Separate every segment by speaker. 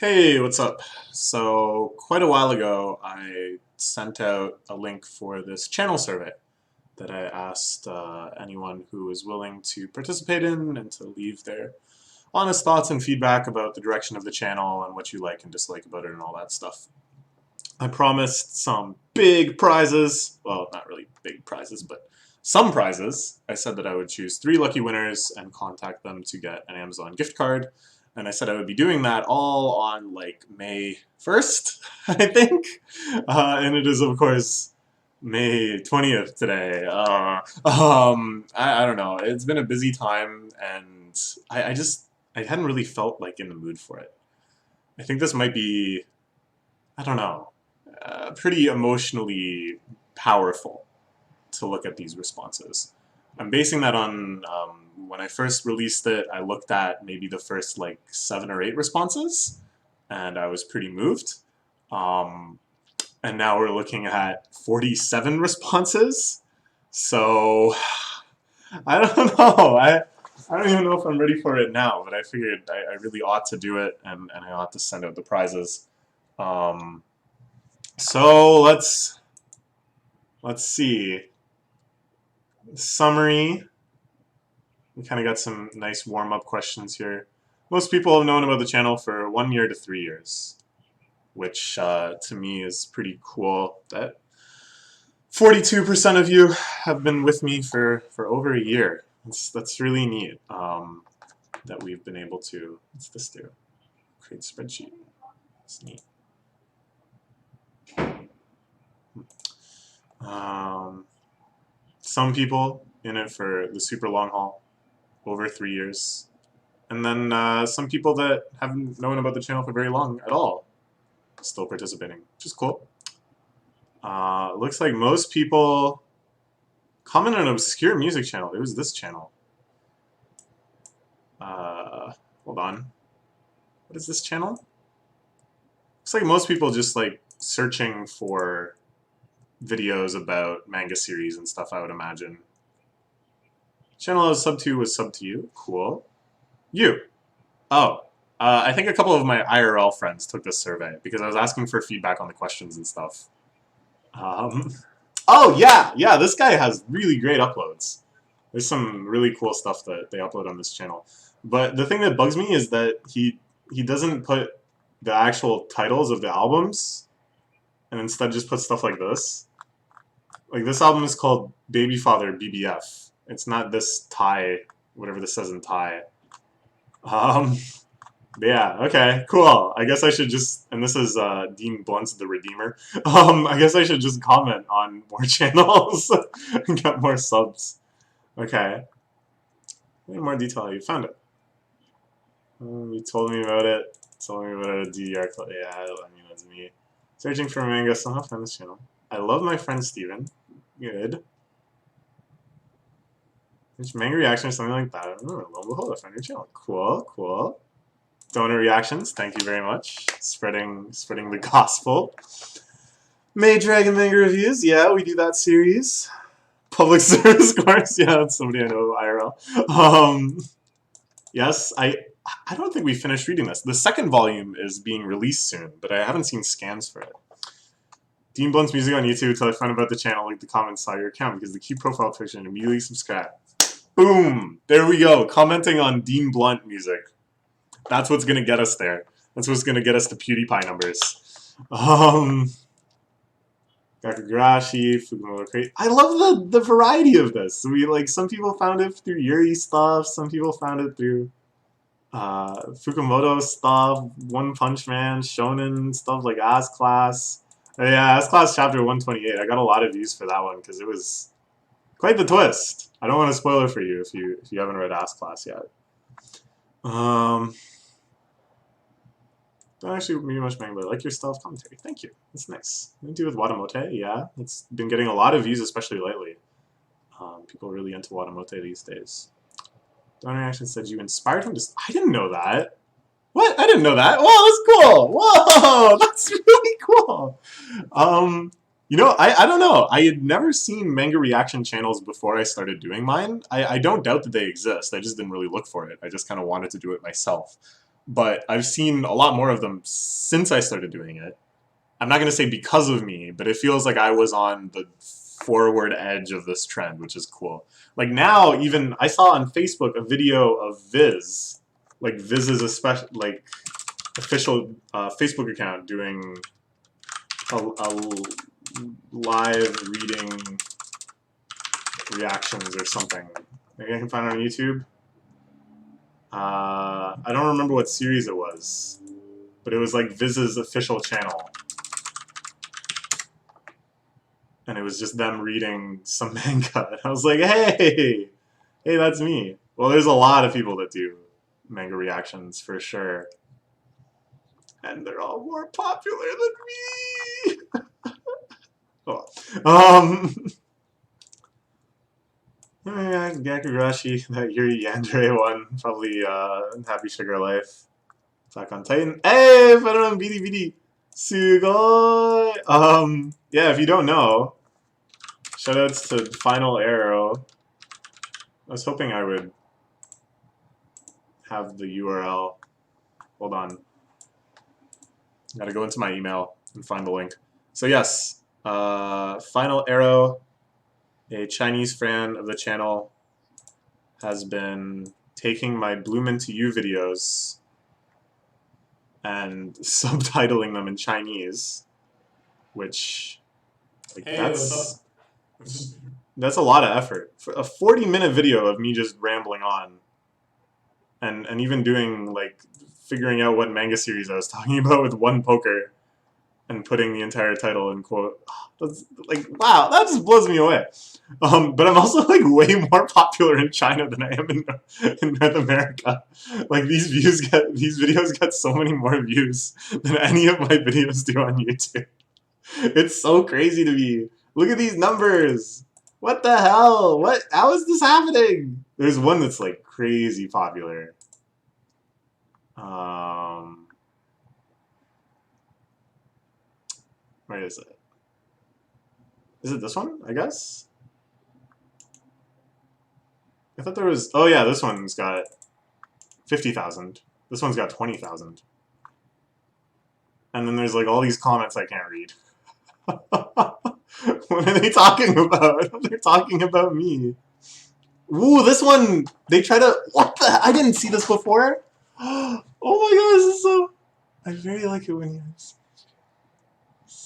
Speaker 1: Hey, what's up? So, quite a while ago, I sent out a link for this channel survey that I asked anyone who was willing to participate in and to leave their honest thoughts and feedback about the direction of the channel and what you like and dislike about it and all that stuff. I promised some big prizes. Well, not really big prizes, but some prizes. I said that I would choose 3 lucky winners and contact them to get an Amazon gift card. And I said I would be doing that all on like May 1st, I think. And it is, of course, May 20th today. I don't know. It's been a busy time, and I hadn't really felt like in the mood for it. I think this might be, I don't know, pretty emotionally powerful to look at these responses. I'm basing that on when I first released it, I looked at maybe the first like 7 or 8 responses, and I was pretty moved. Um, and now we're looking at 47 responses. So I don't know. I don't even know if I'm ready for it now, but I figured I really ought to do it, and I ought to send out the prizes. Um, so let's see. Summary. We kind of got some nice warm-up questions here. Most people have known about the channel for 1 year to 3 years, which to me is pretty cool. That 42% of you have been with me for over a year. That's really neat that we've been able to, what's this do? Create spreadsheet. It's neat. Some people in it for the super long haul, over 3 years. And then some people that haven't known about the channel for very long at all, still participating, which is cool. Looks like most people comment on an obscure music channel. It was this channel. Hold on. What is this channel? Looks like most people just like searching for videos about manga series and stuff, I would imagine. Channel I was sub to was sub to you. Cool. You. Oh. I think a couple of my IRL friends took this survey because I was asking for feedback on the questions and stuff. Oh, yeah, this guy has really great uploads. There's some really cool stuff that they upload on this channel. But the thing that bugs me is that he doesn't put the actual titles of the albums, and instead just puts stuff like this. Like, this album is called Baby Father BBF. It's not this Thai, whatever this says in Thai. Yeah, okay, cool. I guess I should just, and this is Dean Blunt's The Redeemer. I guess I should just comment on more channels and get more subs. Okay. Any more detail? You found it. You told me about it. Told me about a DDR club. Yeah, I mean, that's me. Searching for manga, somehow found this channel. I love my friend Steven. Good. Which manga reaction or something like that. Oh, lo and behold, I found your channel. Cool, cool. Donor reactions, thank you very much. Spreading the gospel. Maid Dragon manga reviews, yeah, we do that series. Public service course, yeah, that's somebody I know IRL. Yes, I don't think we finished reading this. The second volume is being released soon, but I haven't seen scans for it. Dean Blunt's music on YouTube until I found about the channel, like the comments saw your account because the key profile picture and immediately subscribe. Boom! There we go. Commenting on Dean Blunt music. That's what's gonna get us there. That's what's gonna get us to PewDiePie numbers. Kakagurashi, Fukumoto Crate. I love the variety of this. We like some people found it through Yuri stuff, some people found it through Fukumoto stuff, One Punch Man, Shonen stuff like Ass Class. Yeah, Ass Class chapter 128. I got a lot of views for that one because it was quite the twist. I don't want to spoil it for you if you haven't read Ass Class yet. Don't actually read much manga, but I like your style of commentary. Thank you. That's nice. Anything to do with Watamote? Yeah, it's been getting a lot of views, especially lately. People are really into Watamote these days. Donor actually said you inspired him to. I didn't know that. What? I didn't know that. Whoa, that's cool. Whoa, that's really cool. You know, I don't know. I had never seen manga reaction channels before I started doing mine. I don't doubt that they exist. I just didn't really look for it. I just kind of wanted to do it myself. but I've seen a lot more of them since I started doing it. I'm not going to say because of me, but it feels like I was on the forward edge of this trend, which is cool. Like now, even I saw on Facebook a video of Viz, like Viz's official Facebook account doing a live reading reactions or something. Maybe I can find it on YouTube. I don't remember what series it was, but it was like Viz's official channel. And it was just them reading some manga. And I was like, hey, that's me. Well, there's a lot of people that do manga reactions for sure. And they're all more popular than me. Oh. Gakugarashi, that Yuri Yandere one, probably Happy Sugar Life. Attack on Titan. Hey, Federon Bidi Bidi. Sugoi! Yeah, if you don't know, shoutouts to Final Arrow. I was hoping I would have the URL. Hold on. Gotta go into my email and find the link. So yes, Final Arrow, a Chinese fan of the channel, has been taking my Bloom Into You videos and subtitling them in Chinese, which, like,
Speaker 2: Hey,
Speaker 1: that's a lot of effort. For a 40-minute video of me just rambling on, and even doing, like, figuring out what manga series I was talking about with one poker, and putting the entire title in quote. That's, like, wow, that just blows me away. But I'm also like way more popular in China than I am in North America. Like these videos get so many more views than any of my videos do on YouTube. It's so crazy to me. Look at these numbers. What the hell? How is this happening? There's one that's like crazy popular. Where is it? Is it this one, I guess? I thought there was... Oh yeah, this one's got 50,000. This one's got 20,000. And then there's like all these comments I can't read. What are they talking about? They're talking about me. Ooh, this one, they try to... What the... I didn't see this before. Oh my god, this is so... I very like it when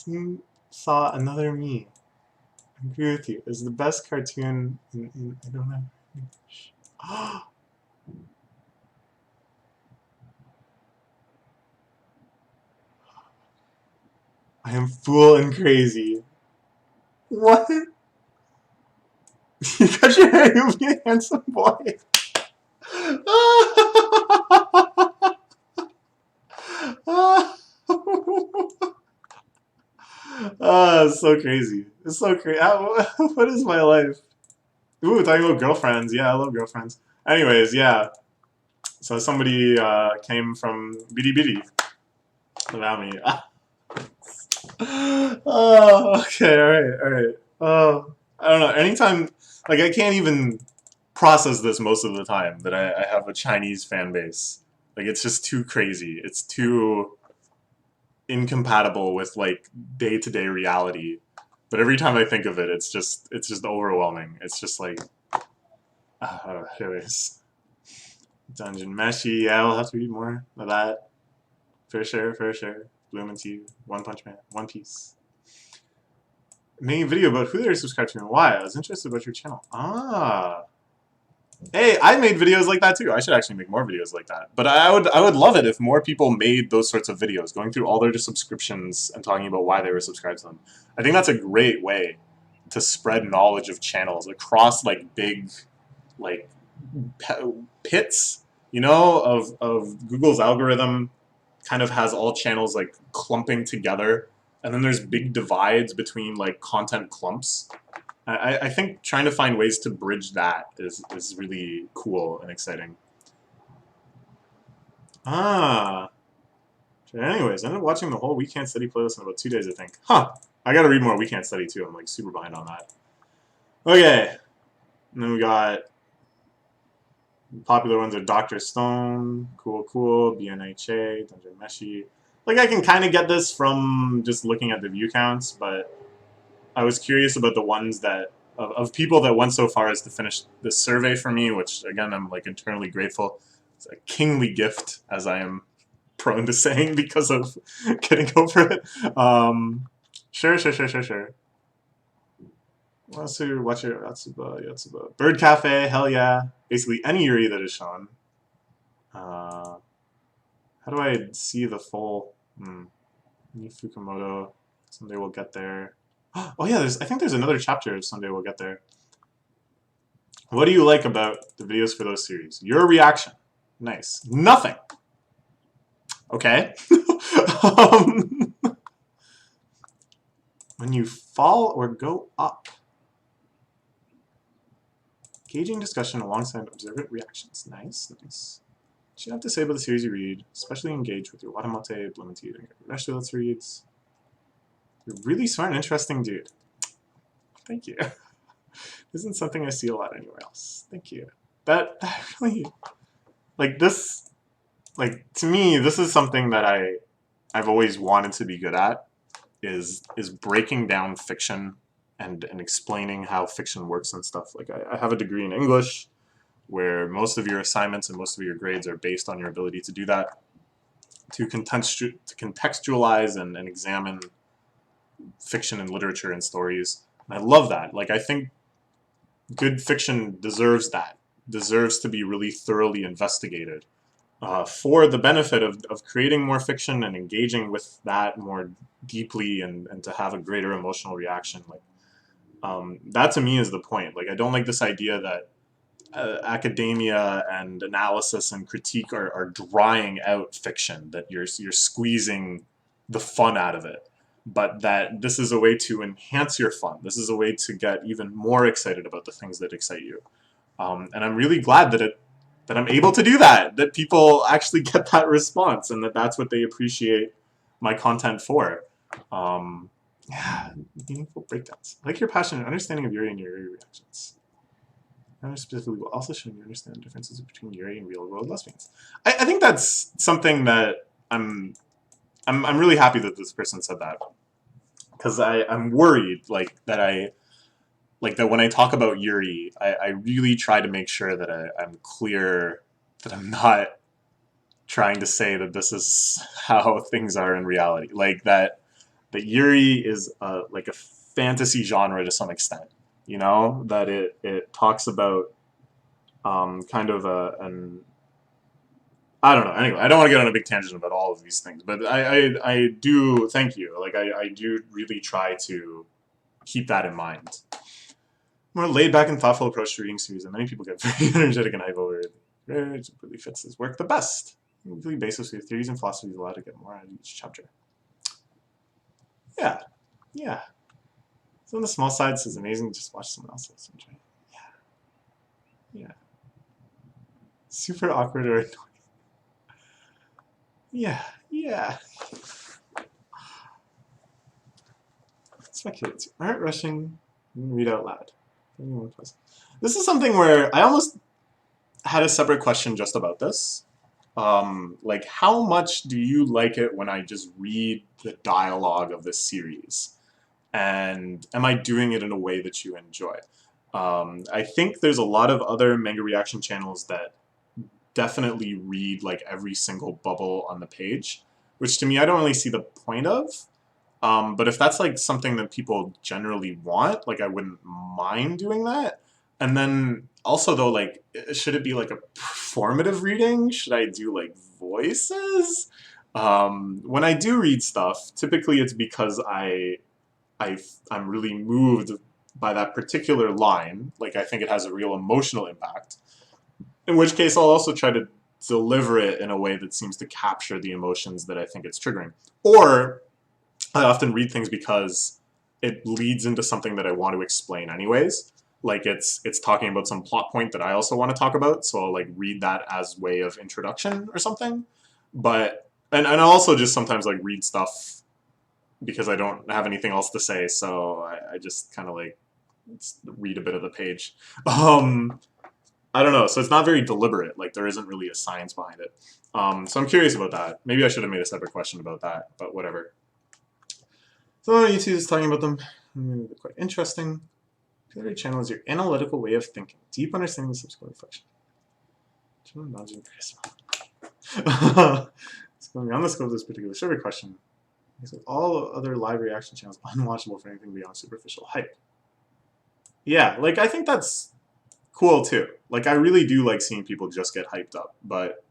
Speaker 1: you saw another me. I agree with you. It's the best cartoon in I don't know. I am fool and crazy. What? You cut your hair, you'll be a handsome boy. It's so crazy. It's so crazy. What is my life? Ooh, talking about girlfriends. Yeah, I love girlfriends. Anyways, yeah. So somebody came from Bidi Bidi about me. Oh, okay, alright. Oh, I don't know. Anytime, like, I can't even process this most of the time that I have a Chinese fan base. Like, it's just too crazy. It's too incompatible with, like, day-to-day reality. But every time I think of it, it's just overwhelming. It's just like, anyways. Dungeon Meshi, yeah, we'll have to read more of that. For sure. Bloom Into You, One Punch Man, One Piece. Making a video about who they're subscribed to and why. I was interested about your channel. Ah. Hey, I made videos like that too. I should actually make more videos like that. But I would love it if more people made those sorts of videos, going through all their subscriptions and talking about why they were subscribed to them. I think that's a great way to spread knowledge of channels across like big, like pits, you know, of Google's algorithm kind of has all channels like clumping together, and then there's big divides between like content clumps. I think trying to find ways to bridge that is really cool and exciting. Ah. Anyways, I ended up watching the whole We Can't Study playlist in about 2 days, I think. Huh. I gotta read more We Can't Study too. I'm like super behind on that. Okay. And then we got Popular ones are Dr. Stone, Cool Cool, BNHA, Dungeon Meshi. Like, I can kind of get this from just looking at the view counts, but I was curious about the ones that of people that went so far as to finish this survey for me, which again I'm like internally grateful. It's a kingly gift, as I am prone to saying because of getting over it. Sure. Watch your Yatsuba. Bird Cafe, hell yeah. Basically any Yuri that is shown. How do I see the full? Fukumoto. Someday we'll get there. Oh yeah, I think there's another chapter of Someday We'll Get There. What do you like about the videos for those series? Your reaction. Nice. Nothing. Okay. When you fall or go up. Gauging discussion alongside observant reactions. Nice. What you have to say about the series you read, especially engage with your Watamote, Bloomington, and your Let's Reads. You're really smart and interesting dude. Thank you. Isn't something I see a lot anywhere else. Thank you. That really, like this, like to me, this is something that I've always wanted to be good at, is breaking down fiction and explaining how fiction works and stuff. Like I have a degree in English, where most of your assignments and most of your grades are based on your ability to do that, to contextualize and examine fiction and literature and stories. And I love that. Like I think good fiction deserves that, deserves to be really thoroughly investigated for the benefit of creating more fiction and engaging with that more deeply and to have a greater emotional reaction. Like that to me is the point. Like I don't like this idea that academia and analysis and critique are drying out fiction, that you're squeezing the fun out of it, but that this is a way to enhance your fun. This is a way to get even more excited about the things that excite you. And I'm really glad that I'm able to do that, that people actually get that response and that that's what they appreciate my content for. Yeah, meaningful breakdowns. I like your passion and understanding of Yuri and Yuri reactions. Specifically, will also show you understand the differences between Yuri and real-world lesbians. I think that's something that I'm really happy that this person said that, because I'm worried like that when I talk about Yuri, I really try to make sure that I'm clear that I'm not trying to say that this is how things are in reality. Like that Yuri is like a fantasy genre to some extent. You know, that it talks about kind of an I don't know. Anyway, I don't want to get on a big tangent about all of these things, but I do thank you. Like I do really try to keep that in mind. More laid back and thoughtful approach to reading series, and many people get very energetic and hype over it. It really fits his work the best. Really basis with theories and philosophies allowed to get more out of each chapter. Yeah. So on the small side, this is amazing. Just watch someone else enjoy it. Yeah. Super awkward or annoying. Yeah. It's my kids. Aren't rushing. Read out loud. This is something where I almost had a separate question just about this. Like, how much do you like it when I just read the dialogue of this series? And am I doing it in a way that you enjoy? I think there's a lot of other manga reaction channels that definitely read like every single bubble on the page, which to me I don't really see the point of. But if that's like something that people generally want, like I wouldn't mind doing that. And then also though, like, should it be like a performative reading? Should I do like voices? When I do read stuff, typically it's because I'm really moved by that particular line. Like I think it has a real emotional impact. In which case I'll also try to deliver it in a way that seems to capture the emotions that I think it's triggering. Or I often read things because it leads into something that I want to explain anyways. Like it's talking about some plot point that I also want to talk about, so I'll like read that as way of introduction or something. But and I also just sometimes like read stuff because I don't have anything else to say, so I just kind of like read a bit of the page. I don't know. So it's not very deliberate. Like there isn't really a science behind it. So I'm curious about that. Maybe I should have made a separate question about that, but whatever. So YouTube is talking about them. They're quite interesting. Every channel is your analytical way of thinking, deep understanding, subsequent reflection. Imagine charisma. It's going beyond the scope of this particular survey question. All other live reaction channels unwatchable for anything beyond superficial hype. Yeah, like I think that's cool too. Like I really do like seeing people just get hyped up, but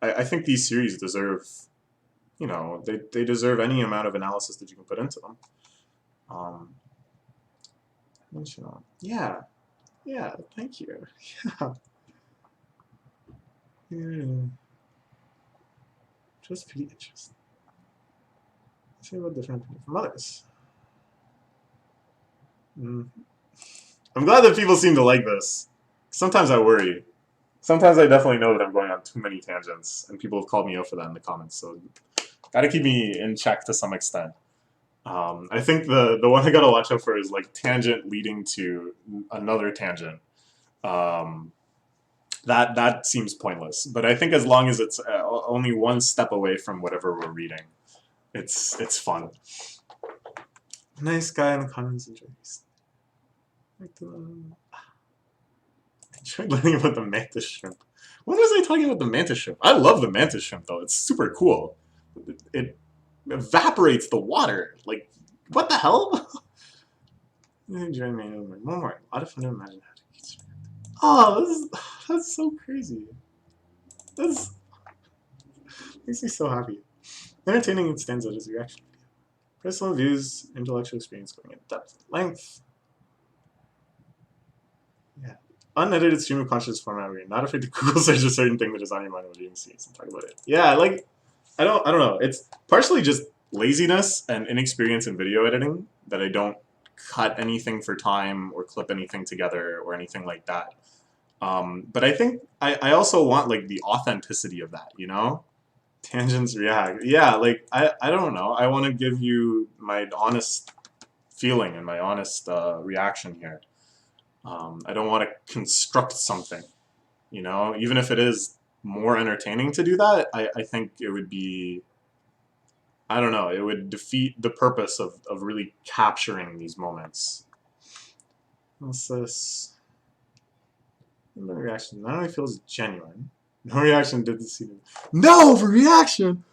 Speaker 1: I think these series deserve, you know, they deserve any amount of analysis that you can put into them. Yeah, yeah, thank you. Yeah. Just pretty interesting. Say about different from others. I'm glad that people seem to like this. Sometimes I worry. Sometimes I definitely know that I'm going on too many tangents, and people have called me out for that in the comments, so gotta keep me in check to some extent. I think the one I gotta watch out for is like tangent leading to another tangent. That seems pointless, but I think as long as it's only one step away from whatever we're reading, it's fun. Nice guy in the comments enjoy these. I enjoyed learning about the mantis shrimp. What was I talking about the mantis shrimp? I love the mantis shrimp though. It's super cool. It evaporates the water. Like, what the hell? Enjoy one more. A lot of fun to imagine how to eat. Oh, that's so crazy. That's makes me so happy. Entertaining and stands out as a reaction video. Personal views, intellectual experience going in depth and length. Yeah. Unedited stream of consciousness format where you're not afraid to Google search a certain thing that is on your mind while you see and talk about it. Yeah, like I don't know. It's partially just laziness and inexperience in video editing that I don't cut anything for time or clip anything together or anything like that. But I think I also want like the authenticity of that, you know? Tangents react. Yeah, like I don't know. I want to give you my honest feeling and my honest reaction here. I don't want to construct something, you know? Even if it is more entertaining to do that, I think it would be, I don't know, it would defeat the purpose of really capturing these moments. What's this? No reaction not only feels genuine, no reaction did the scene. No for reaction!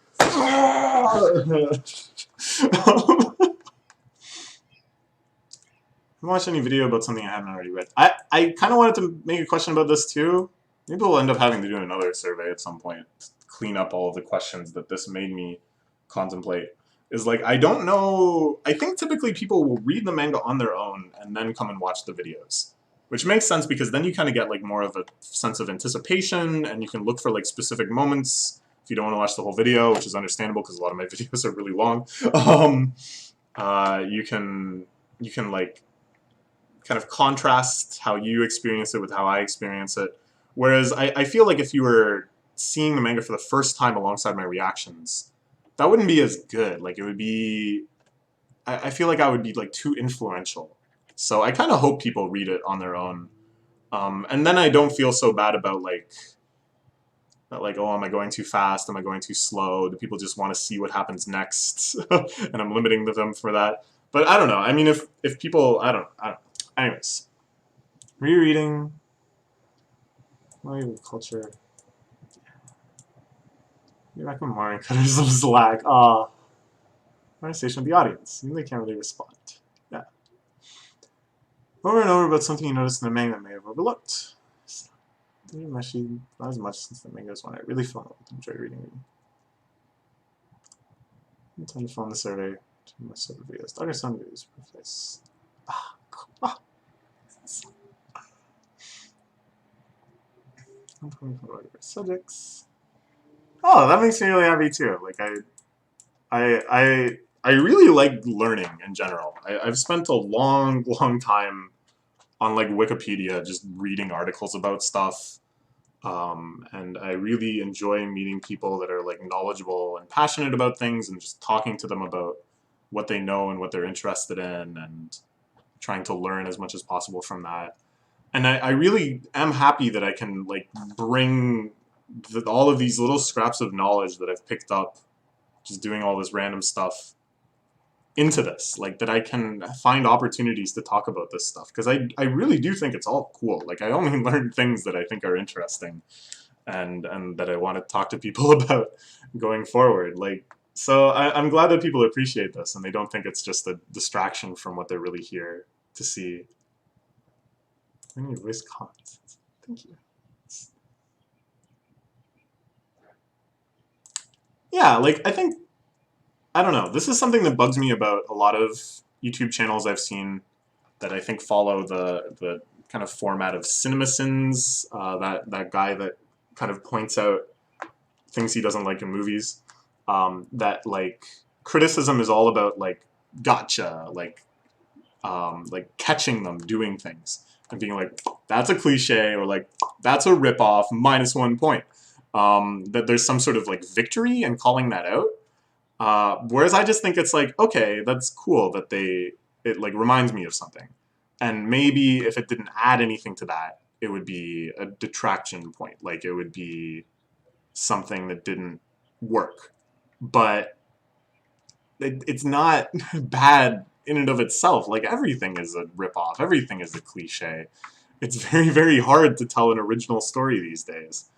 Speaker 1: Watch any video about something I haven't already read. I kind of wanted to make a question about this too. Maybe we'll end up having to do another survey at some point to clean up all of the questions that this made me contemplate. Is like, I don't know, I think typically people will read the manga on their own and then come and watch the videos. Which makes sense because then you kind of get like more of a sense of anticipation and you can look for like specific moments if you don't want to watch the whole video, which is understandable because a lot of my videos are really long. You can like kind of contrast how you experience it with how I experience it. Whereas I feel like if you were seeing the manga for the first time alongside my reactions, that wouldn't be as good. Like it would be, I feel like I would be like too influential. So I kind of hope people read it on their own. And then I don't feel so bad about like, oh, am I going too fast? Am I going too slow? Do people just want to see what happens next? And I'm limiting them for that. But I don't know. I mean, if people, I don't know. Anyways, rereading, culture. You recommend Mario Cutters of Slack. Conversation with the audience. They can't really respond. Yeah. Over and over about something you noticed in the manga that may have overlooked. Actually, not as much since the manga is one I really fell in love with. Enjoy reading. Time to fill in the survey. My survey videos. Daughter son videos. Preface. Subjects. Oh, that makes me really happy too. Like I really like learning in general. I've spent a long time on like Wikipedia just reading articles about stuff. And I really enjoy meeting people that are like knowledgeable and passionate about things and just talking to them about what they know and what they're interested in and trying to learn as much as possible from that. And I really am happy that I can like bring all of these little scraps of knowledge that I've picked up just doing all this random stuff into this, like that I can find opportunities to talk about this stuff, because I really do think it's all cool. Like I only learn things that I think are interesting and that I want to talk to people about going forward. Like, so I'm glad that people appreciate this and they don't think it's just a distraction from what they're really here to see. Any voice comments? Thank you. Yeah, like I think, I don't know, this is something that bugs me about a lot of YouTube channels I've seen that I think follow the kind of format of CinemaSins, that guy that kind of points out things he doesn't like in movies. That like criticism is all about like gotcha, like catching them doing things and being like, that's a cliche, or like that's a ripoff, -1 point. That there's some sort of like victory in calling that out. Whereas I just think it's like, okay, that's cool that it like reminds me of something. And maybe if it didn't add anything to that, it would be a detraction point. Like it would be something that didn't work. But it's not bad in and of itself. Like everything is a ripoff, everything is a cliche. It's very, very hard to tell an original story these days.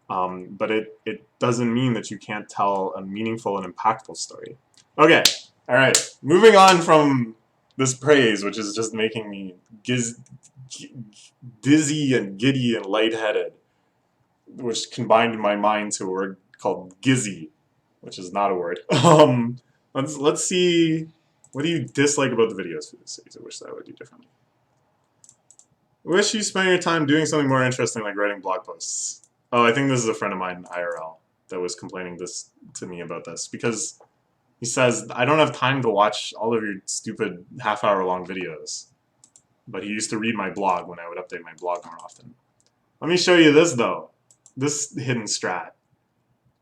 Speaker 1: But it doesn't mean that you can't tell a meaningful and impactful story. Okay, alright, moving on from this praise, which is just making me dizzy and giddy and lightheaded, which combined in my mind to a word called gizzy, which is not a word. Let's see, what do you dislike about the videos for this series? I wish that I would do differently. Wish you spent your time doing something more interesting like writing blog posts. Oh, I think this is a friend of mine, IRL, that was complaining this to me about this, because he says, I don't have time to watch all of your stupid half-hour-long videos. But he used to read my blog when I would update my blog more often. Let me show you this, though. This hidden strat.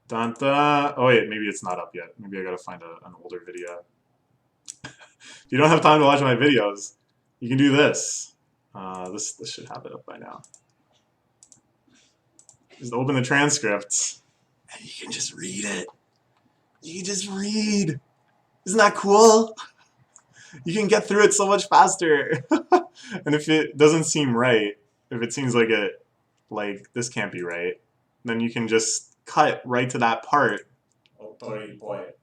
Speaker 1: Dun -dun. Oh wait, maybe it's not up yet. Maybe I gotta find an older video. If you don't have time to watch my videos, you can do this. This should have it up by now. Just open the transcripts, and you can just read it. You can just read. Isn't that cool? You can get through it so much faster. And if it doesn't seem right, if it seems like this can't be right, then you can just cut right to that part. Oh boy, boy.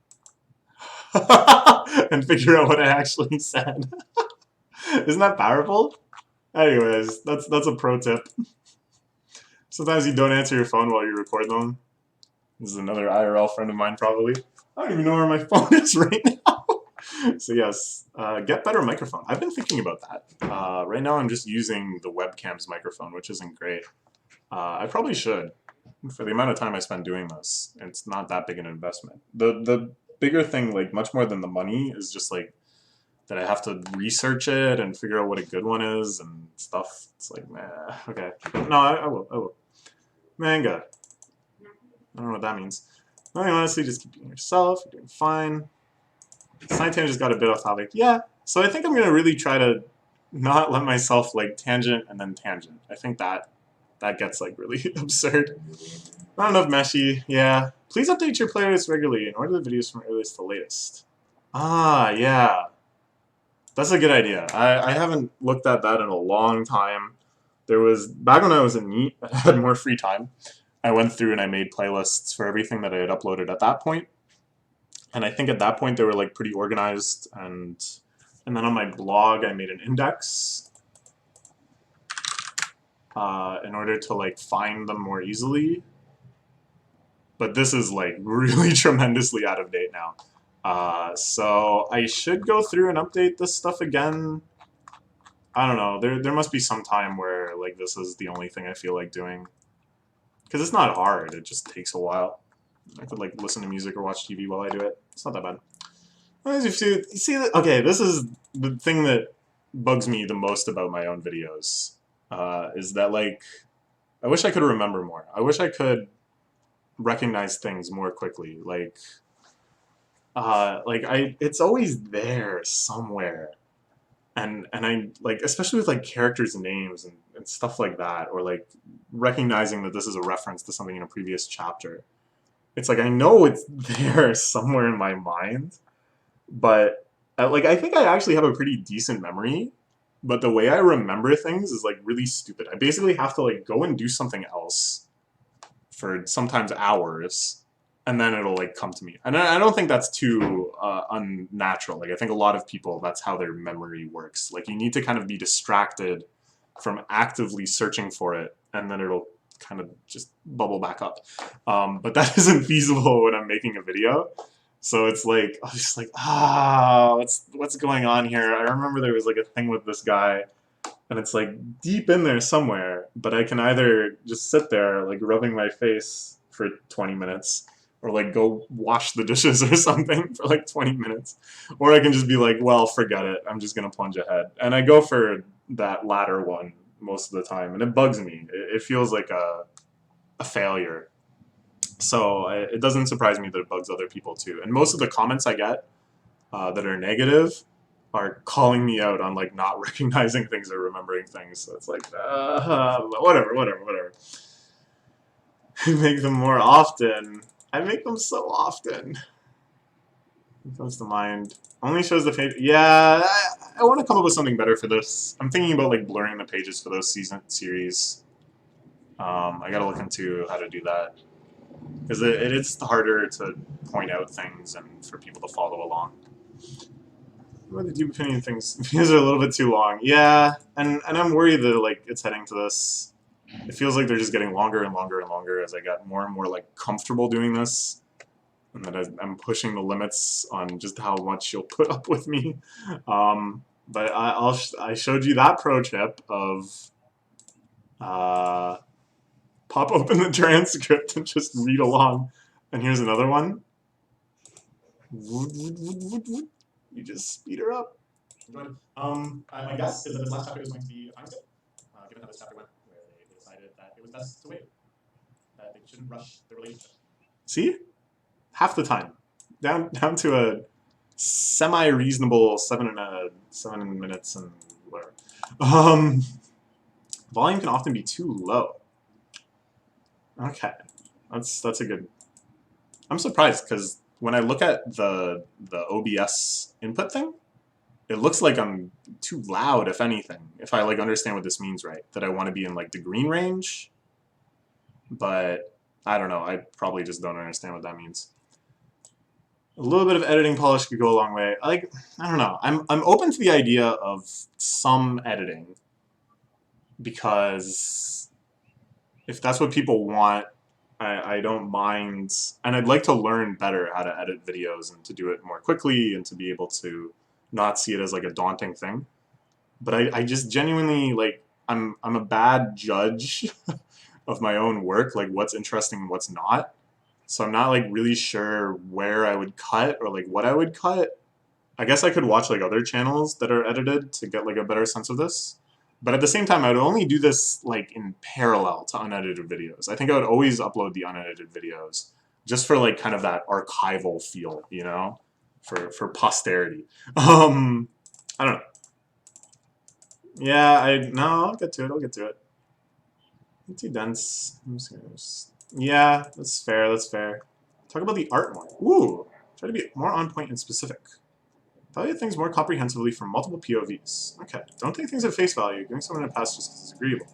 Speaker 1: And figure out what I actually said. Isn't that powerful? Anyways, that's a pro tip. Sometimes you don't answer your phone while you record them. This is another IRL friend of mine, probably. I don't even know where my phone is right now. So yes, get better microphone. I've been thinking about that. Right now I'm just using the webcam's microphone, which isn't great. I probably should. For the amount of time I spend doing this, it's not that big an investment. The bigger thing, like much more than the money, is just like that I have to research it and figure out what a good one is and stuff. It's like, nah, okay. No, I will. Manga. I don't know what that means. I mean, honestly, just keep being yourself. You're doing fine. Science just got a bit off topic. Yeah, so I think I'm going to really try to not let myself, like, tangent and then tangent. I think that gets, like, really absurd. Not enough meshy. Yeah. Please update your playlist regularly and order the videos from earliest to latest. Ah, yeah. That's a good idea. I haven't looked at that in a long time. There was, back when I was in NEET, I had more free time. I went through and I made playlists for everything that I had uploaded at that point. And I think at that point they were like pretty organized, and then on my blog I made an index in order to like find them more easily. But this is like really tremendously out of date now. So I should go through and update this stuff again. I don't know, there must be some time where like this is the only thing I feel like doing. Because it's not hard, it just takes a while. I could like listen to music or watch TV while I do it. It's not that bad. As you see that, okay, this is the thing that bugs me the most about my own videos. Is that like, I wish I could remember more. I wish I could recognize things more quickly. Like it's always there somewhere. and I like, especially with like characters' names and stuff like that, or like recognizing that this is a reference to something in a previous chapter. It's like I know it's there somewhere in my mind, but like I think I actually have a pretty decent memory, but the way I remember things is like really stupid. I basically have to like go and do something else for sometimes hours, and then it'll like come to me. And I don't think that's too unnatural. Like I think a lot of people, that's how their memory works. Like you need to kind of be distracted from actively searching for it, and then it'll kind of just bubble back up. But that isn't feasible when I'm making a video. So it's like, I was just like, what's going on here? I remember there was like a thing with this guy, and it's like deep in there somewhere, but I can either just sit there like rubbing my face for 20 minutes, or like go wash the dishes or something for like 20 minutes, or I can just be like, well, forget it, I'm just gonna plunge ahead. And I go for that latter one most of the time, and it bugs me. It feels like a failure. So it doesn't surprise me that it bugs other people too. And most of the comments I get that are negative are calling me out on like not recognizing things or remembering things. So it's like, whatever. I make them more often. I make them so often. It comes to mind. Only shows the page. Yeah, I want to come up with something better for this. I'm thinking about like blurring the pages for those series. I gotta look into how to do that. Because it's harder to point out things and for people to follow along. What the deep opinion things? These are a little bit too long. Yeah, and I'm worried that like it's heading to this. It feels like they're just getting longer and longer and longer as I got more and more like comfortable doing this, and that I'm pushing the limits on just how much you'll put up with me. But I showed you that pro tip of pop open the transcript and just read along. And here's another one. You just speed her up. My guess is that this last chapter is going to be a time skip, given how this chapter went, where they decided that it was best to wait, that they shouldn't rush the relationship. See? Half the time. Down to a semi-reasonable 7 minutes and whatever. Volume can often be too low. Okay. That's a good... I'm surprised, because when I look at the OBS input thing, it looks like I'm too loud, if anything, if I like understand what this means right, that I want to be in like the green range, but I don't know, I probably just don't understand what that means. A little bit of editing polish could go a long way. I don't know, I'm open to the idea of some editing, because if that's what people want, I don't mind, and I'd like to learn better how to edit videos and to do it more quickly and to be able to not see it as like a daunting thing. But I just genuinely like I'm a bad judge of my own work, like what's interesting and what's not. So I'm not like really sure where I would cut or like what I would cut. I guess I could watch like other channels that are edited to get like a better sense of this. But at the same time, I would only do this like in parallel to unedited videos. I think I would always upload the unedited videos just for like kind of that archival feel, you know, for posterity. I don't know. Yeah, I'll get to it. Not too dense. Yeah, that's fair. Talk about the art more. Ooh, try to be more on point and specific. Evaluate things more comprehensively from multiple POVs. Okay, don't take things at face value. Giving someone a pass just because it's agreeable.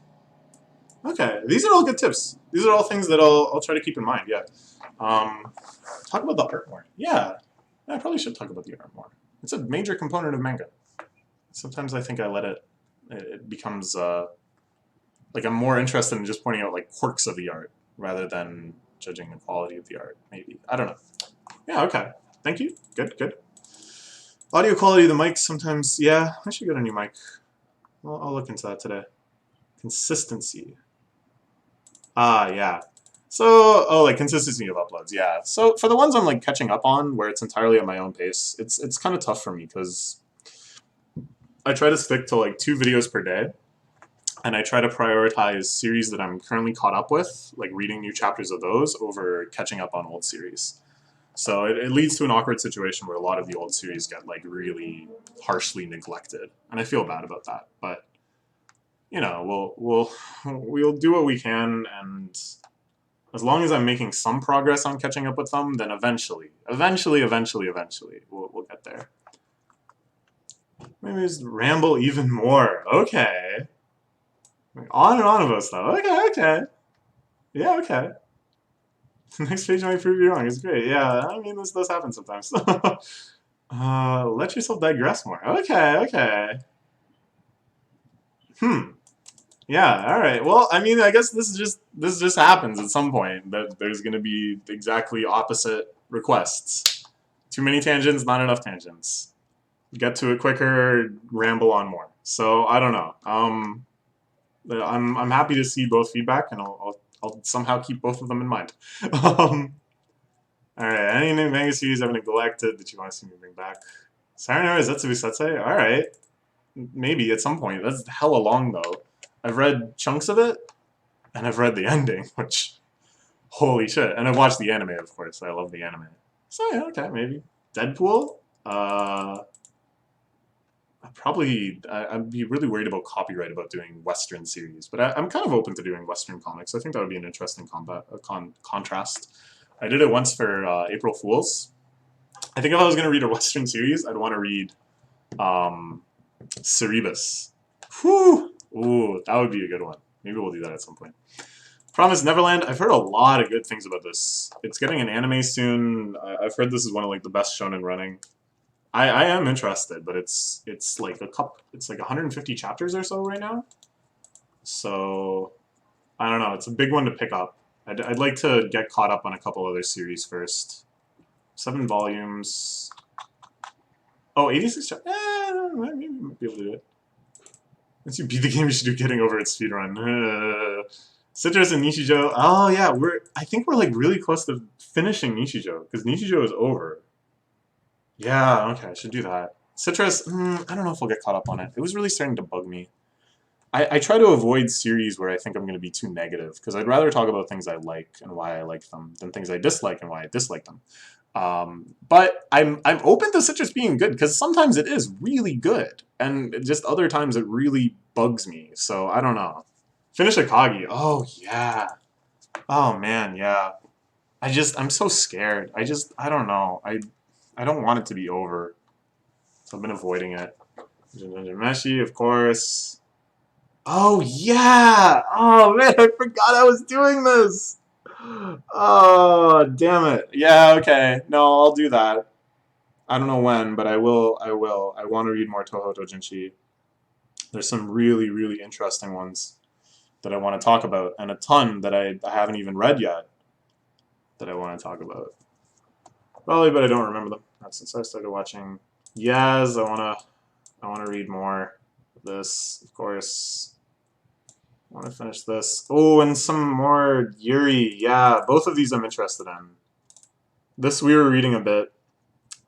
Speaker 1: Okay, these are all good tips. These are all things that I'll try to keep in mind, yeah. Talk about the art more. Yeah, I probably should talk about the art more. It's a major component of manga. Sometimes I think I let it becomes, like I'm more interested in just pointing out like quirks of the art rather than judging the quality of the art, maybe. I don't know. Yeah, okay. Thank you. Good. Audio quality of the mic sometimes, yeah, I should get a new mic. I'll look into that today. Consistency. Yeah. So, like consistency of uploads, yeah. So for the ones I'm like catching up on, where it's entirely at my own pace, it's kind of tough for me because I try to stick to like 2 videos per day, and I try to prioritize series that I'm currently caught up with, like reading new chapters of those over catching up on old series. So it leads to an awkward situation where a lot of the old series get like really harshly neglected, and I feel bad about that. But you know, we'll do what we can, and as long as I'm making some progress on catching up with them, then eventually, we'll get there. Maybe just ramble even more. Okay. On and on about stuff. Okay. Yeah, okay. The next page might prove you wrong. It's great. Yeah, I mean, this does happen sometimes. Let yourself digress more. Okay. Yeah, alright. Well, I mean, I guess this just happens at some point, that there's gonna be exactly opposite requests. Too many tangents, not enough tangents. Get to it quicker, ramble on more. So, I don't know. I'm happy to see both feedback, and I'll somehow keep both of them in mind. Alright, any new manga series I've neglected that you want to see me bring back? Sayonara Zetsubu Setsei? Alright. Maybe at some point. That's hella long, though. I've read chunks of it, and I've read the ending, which... Holy shit. And I've watched the anime, of course. I love the anime. So, yeah, okay, maybe. Deadpool? I'd be really worried about copyright about doing Western series, but I'm kind of open to doing Western comics. I think that would be an interesting contrast. I did it once for April Fools. I think if I was going to read a Western series, I'd want to read Cerebus. Whew! Ooh, that would be a good one. Maybe we'll do that at some point. Promised Neverland. I've heard a lot of good things about this. It's getting an anime soon. I've heard this is one of like the best shonen running. I am interested, but it's like it's like 150 chapters or so right now. So I don't know. It's a big one to pick up. I'd like to get caught up on a couple other series first. 7 volumes. Oh, 86 chapters. Maybe we might be able to do it. Once you beat the game, you should do getting over its speedrun. Citrus and Nishijo. Oh yeah, I think we're like really close to finishing Nishijo because Nishijo is over. Yeah, okay, I should do that. Citrus, I don't know if I'll get caught up on it. It was really starting to bug me. I try to avoid series where I think I'm going to be too negative, because I'd rather talk about things I like and why I like them than things I dislike and why I dislike them. But I'm open to Citrus being good, because sometimes it is really good, and just other times it really bugs me, so I don't know. Finish Akagi. Oh, yeah. Oh, man, yeah. I'm so scared. I don't know. I don't want it to be over. So I've been avoiding it. Meshi, of course. Oh, yeah! Oh, man, I forgot I was doing this! Oh, damn it. Yeah, okay. No, I'll do that. I don't know when, but I will. I want to read more Toho Dojinshi. There's some really, really interesting ones that I want to talk about, and a ton that I haven't even read yet that I want to talk about. Probably, but I don't remember them. Not since I started watching Yaz. I wanna read more of this, of course. I want to finish this. Oh, and some more Yuri. Yeah, both of these I'm interested in. This we were reading a bit,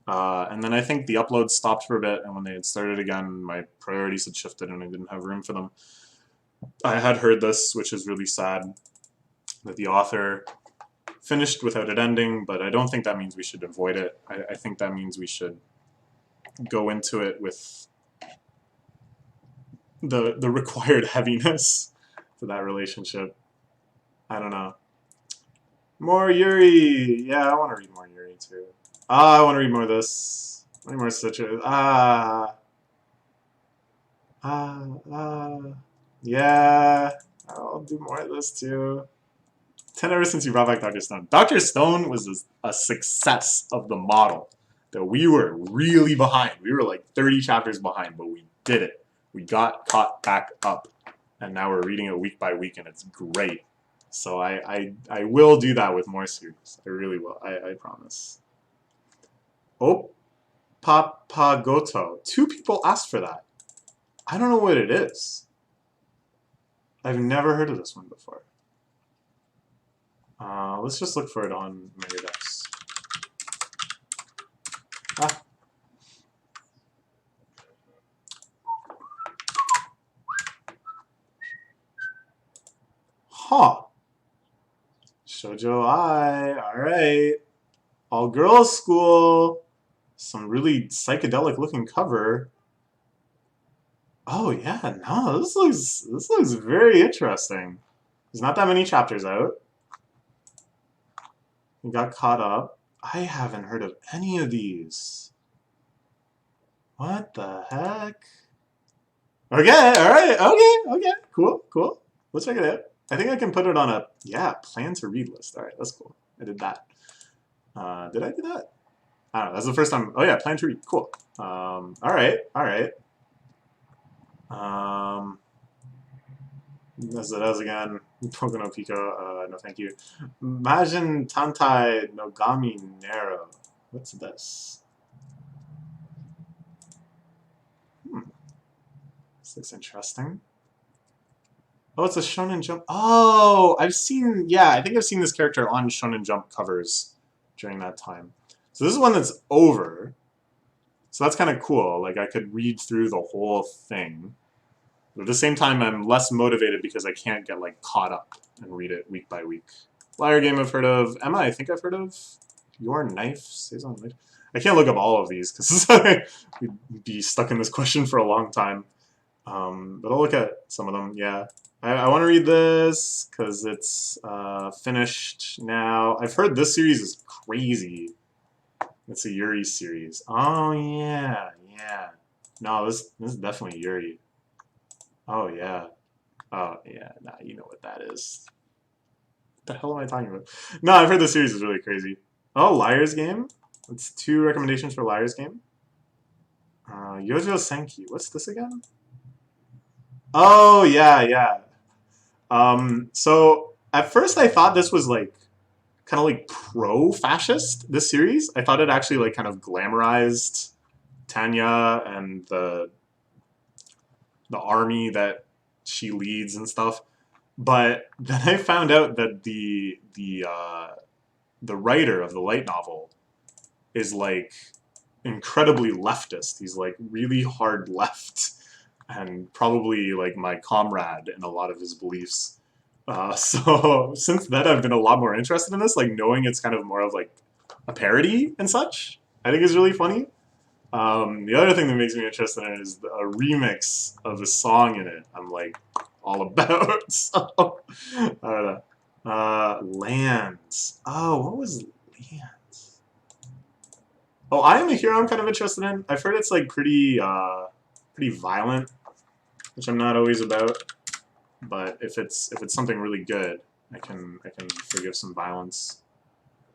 Speaker 1: and then I think the upload stopped for a bit, and when they had started again, my priorities had shifted and I didn't have room for them. I had heard this, which is really sad, that the author finished without it ending, but I don't think that means we should avoid it. I think that means we should go into it with the required heaviness for that relationship. I don't know. More Yuri! Yeah, I want to read more Yuri too. I want to read more of this. Any more Citrus. Yeah. I'll do more of this too. 10 ever since you brought back Dr. Stone. Dr. Stone was a success of the model. That we were really behind. We were like 30 chapters behind, but we did it. We got caught back up. And now we're reading it week by week, and it's great. So I will do that with more series. I really will. I promise. Oh, Papagoto. 2 people asked for that. I don't know what it is. I've never heard of this one before. Let's just look for it on Megadex. Ah. Huh. Shoujo Ai. Alright. All girls school. Some really psychedelic looking cover. Oh yeah, no, this looks very interesting. There's not that many chapters out. We got caught up. I haven't heard of any of these. What the heck? Okay, alright, okay, cool. Let's check it out. I think I can put it on a, yeah, plan to read list. Alright, that's cool. I did that. Did I do that? I don't know, that's the first time. Oh yeah, plan to read, cool. Alright. As it is again, Pogo no Pico, no thank you. Majin Tantai Nogami Nero. What's this? This looks interesting. Oh, it's a Shonen Jump. Oh, I've seen, yeah, I think I've seen this character on Shonen Jump covers during that time. So this is one that's over. So that's kind of cool. Like, I could read through the whole thing. But at the same time, I'm less motivated because I can't get, like, caught up and read it week by week. Liar Game I've heard of. Emma, I think I've heard of. Your Knife stays on knife. I can't look up all of these because we'd be stuck in this question for a long time. But I'll look at some of them, yeah. I want to read this because it's finished now. I've heard this series is crazy. It's a Yuri series. Oh, yeah. No, this is definitely Yuri. Oh, yeah. Oh, yeah. Nah, you know what that is. What the hell am I talking about? No, I've heard this series is really crazy. Oh, Liar's Game? That's 2 recommendations for Liar's Game. Yojo Senki. What's this again? Oh, yeah. So at first I thought this was like kind of like pro-fascist, this series. I thought it actually like kind of glamorized Tanya and the army that she leads and stuff. But then I found out that the writer of the light novel is like incredibly leftist. He's like really hard left and probably like my comrade in a lot of his beliefs. So since then, I've been a lot more interested in this, like knowing it's kind of more of like a parody and such. I think is really funny. The other thing that makes me interested in it is a remix of a song in it. I'm like all about. So I don't know. Lands. Oh, what was Lands? Oh, I Am a Hero. I'm kind of interested in. I've heard it's like pretty violent, which I'm not always about. But if it's something really good, I can forgive some violence.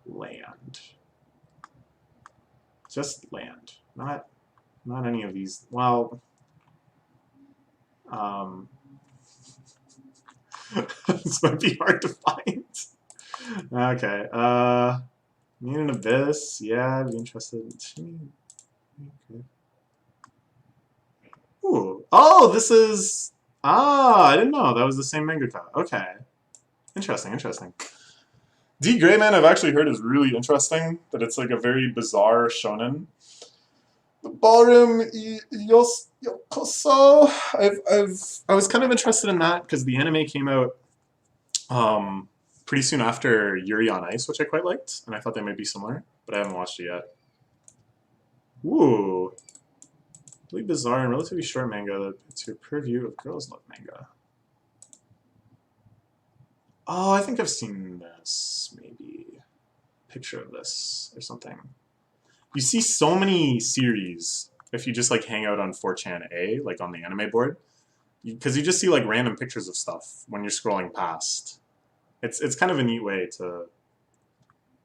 Speaker 1: Land. Just land. Not any of these. Well, this might be hard to find. Okay. Mean an Abyss. Yeah, I'd be interested. Okay. Ooh. Oh, this is. Ah, I didn't know that was the same mangaka. Okay. Interesting. D. Greyman I've actually heard is really interesting. That it's like a very bizarre shonen. The Ballroom Yokoso. I was kind of interested in that because the anime came out pretty soon after Yuri on Ice, which I quite liked, and I thought they might be similar, but I haven't watched it yet. Ooh. Really bizarre and relatively short manga. It's your purview of girls love manga. Oh, I think I've seen this, maybe. Picture of this or something. You see so many series if you just like hang out on 4chan-A, like on the anime board, because you just see like random pictures of stuff when you're scrolling past. It's kind of a neat way to.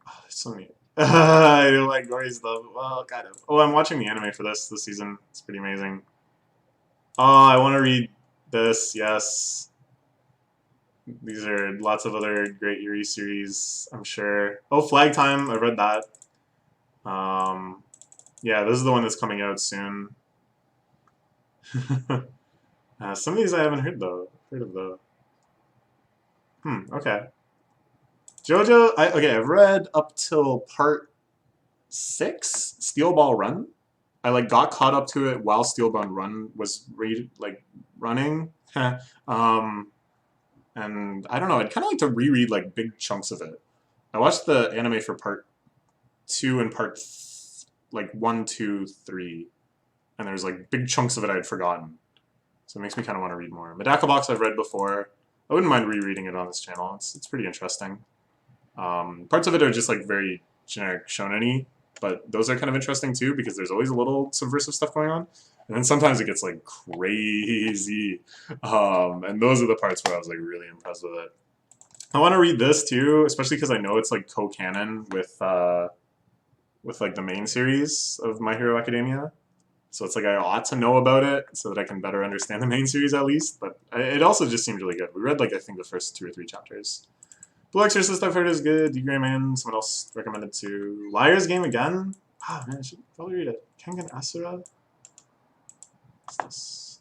Speaker 1: Oh, there's so many. I don't like gory stuff. Well, kind of. Oh, I'm watching the anime for this season. It's pretty amazing. Oh, I want to read this. Yes. These are lots of other great Yuri series, I'm sure. Oh, Flag Time. I read that. Yeah, this is the one that's coming out soon. Some of these I haven't heard of though. Okay. JoJo, I've read up till part 6, Steel Ball Run. I like got caught up to it while Steel Ball Run was running. And I don't know, I'd kind of like to reread like big chunks of it. I watched the anime for part 2 and part like 1, 2, 3, and there's like big chunks of it I'd forgotten. So it makes me kind of want to read more. Medaka Box I've read before. I wouldn't mind rereading it on this channel. It's pretty interesting. Parts of it are just like very generic shonen-y, but those are kind of interesting too because there's always a little subversive stuff going on. And then sometimes it gets like crazy. And those are the parts where I was like really impressed with it. I want to read this too, especially because I know it's like co-canon with like the main series of My Hero Academia. So it's like I ought to know about it so that I can better understand the main series at least. But it also just seemed really good. We read like I think the first 2 or 3 chapters. Blue Exorcist I've heard is good. D-Gray Man, someone else recommended too. Liar's Game again? Ah, man, I should probably read it. Kengan Asura? What's this?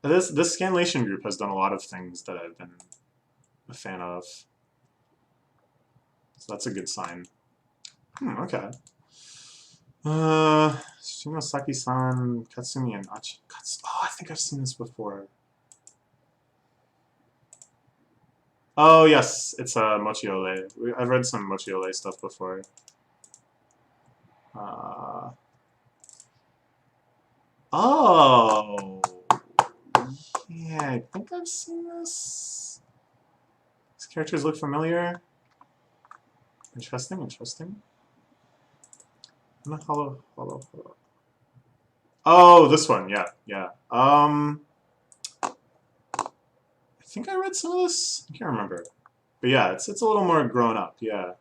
Speaker 1: This Scanlation group has done a lot of things that I've been a fan of. So that's a good sign. Okay. Shinosaki-san, Katsumi, and Achi. Oh, I think I've seen this before. Oh, yes, it's Mochiole. I've read some Mochiole stuff before. Oh! Yeah, I think I've seen this. These characters look familiar. Interesting, interesting. Hello. Oh, this one, yeah. I think I read some of this. I can't remember. But yeah, it's a little more grown up, yeah.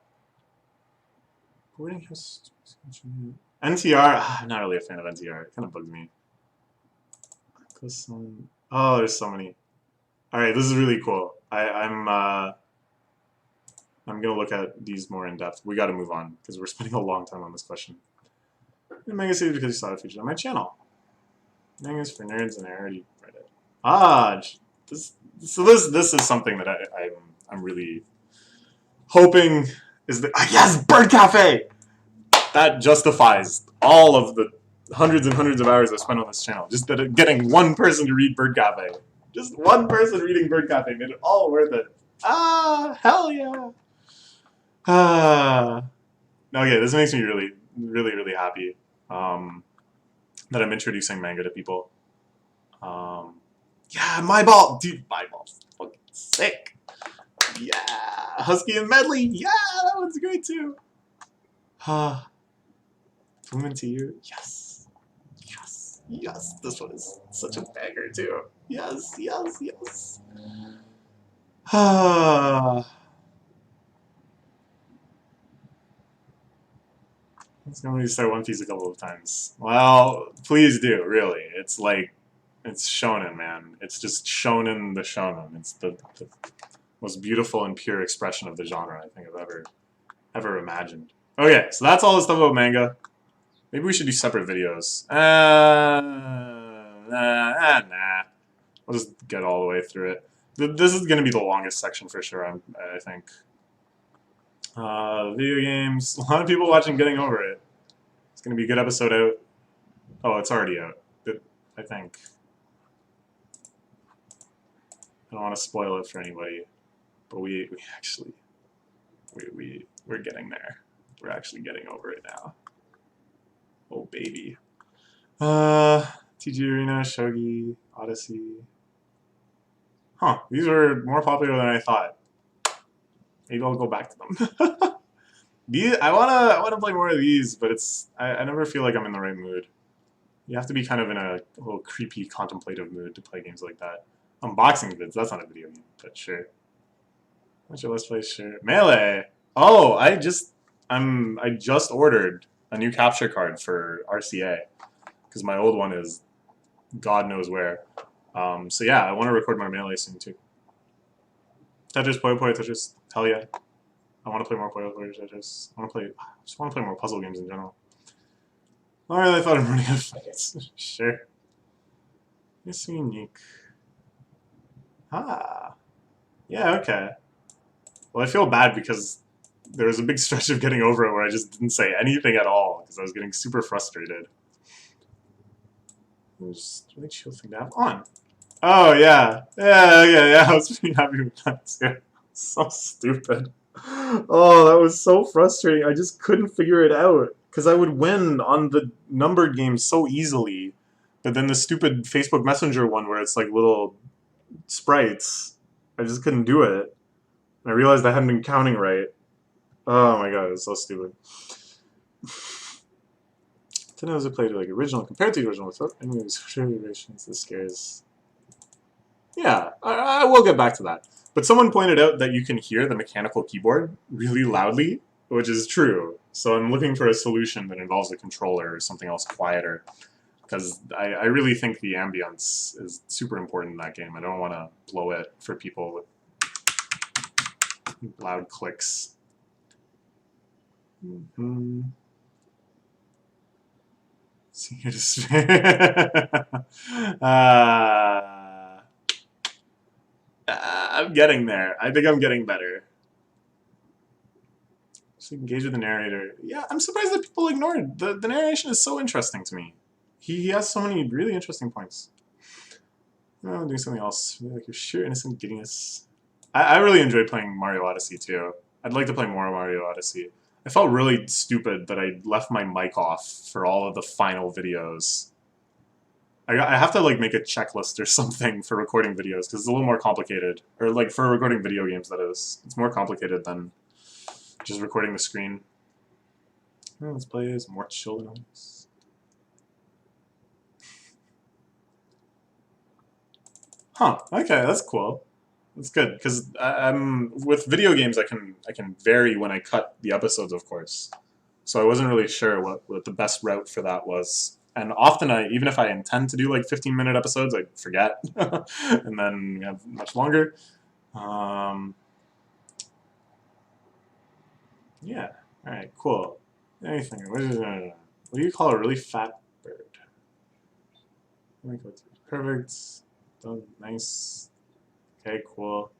Speaker 1: Boarding house. NTR. I'm not really a fan of NTR. It kind of bugs me. Oh, there's so many. All right, this is really cool. I'm gonna look at these more in depth. We got to move on because we're spending a long time on this question. Manga series because you saw it featured on my channel. Mangas for nerds, and I already read it. Ah, this is something that I'm really hoping is the yes, Bird Cafe. That justifies all of the hundreds and hundreds of hours I've spent on this channel. Just that getting one person to read Bird Cafe, just one person reading Bird Cafe made it all worth it. Ah, hell yeah. Okay, this makes me really happy that I'm introducing manga to people. Yeah, My Ball! Dude, My Ball's fucking sick. Yeah! Husky and Medley! Yeah, that one's great too. Woman to You? Yes. Yes. Yes. This one is such a banger too. Yes. I was going to start One Piece a couple of times. Well, please do, really. It's like, it's shonen, man. It's just shonen the shonen. It's the most beautiful and pure expression of the genre I think I've ever imagined. Okay, so that's all the stuff about manga. Maybe we should do separate videos. Nah. I'll just get all the way through it. This is going to be the longest section for sure, I think. Video games. A lot of people watching Getting Over It. It's going to be a good episode out. Oh, it's already out. I think. I don't want to spoil it for anybody. But we're getting there. We're actually getting over it now. Oh, baby. TG Arena, Shogi, Odyssey. Huh, these were more popular than I thought. Maybe I'll go back to them. I wanna play more of these, but I never feel like I'm in the right mood. You have to be kind of in a little creepy, contemplative mood to play games like that. Unboxing vids, that's not a video game, but sure. What's your Let's Play? Sure. Melee! Oh, I just ordered a new capture card for RCA. Because my old one is God knows where. So yeah, I want to record my Melee soon too. Tetris, Puyo Puyo Tetris, hell yeah. I want to play more Puyo Puyo Tetris. I just want to play more puzzle games in general. Alright, I thought I'm running out of fights. Sure. It's unique. Ah. Yeah, okay. Well, I feel bad because there was a big stretch of Getting Over It where I just didn't say anything at all because I was getting super frustrated. It was a really chill thing to have on. Oh yeah, yeah, okay, yeah. I was pretty happy with that too. So stupid. Oh, that was so frustrating. I just couldn't figure it out because I would win on the numbered games so easily, but then the stupid Facebook Messenger one where it's like little sprites, I just couldn't do it. I realized I hadn't been counting right. Oh my god, it's so stupid. Then I was played like original compared to the original without any variations. This scares. Yeah, I will get back to that. But someone pointed out that you can hear the mechanical keyboard really loudly, which is true. So I'm looking for a solution that involves a controller or something else quieter. Because I really think the ambience is super important in that game. I don't want to blow it for people with loud clicks. Mm-hmm. I'm getting there. I think I'm getting better. Just engage with the narrator. Yeah, I'm surprised that people ignored the narration is so interesting to me. He has so many really interesting points. No, I'm doing something else. Like your sheer innocent giddiness. I really enjoyed playing Mario Odyssey too. I'd like to play more Mario Odyssey. I felt really stupid that I left my mic off for all of the final videos. I have to like make a checklist or something for recording videos because it's a little more complicated. Or like for recording video games, that is. It's more complicated than just recording the screen. Oh, let's play some more children. Huh. Okay, that's cool. That's good because I'm with video games. I can vary when I cut the episodes, of course. So I wasn't really sure what the best route for that was. And often, even if I intend to do like 15-minute episodes, I forget, and then we have much longer. Um, yeah. All right. Cool. Anything. What do you call a really fat bird? Perfect. Done. Nice. Okay. Cool.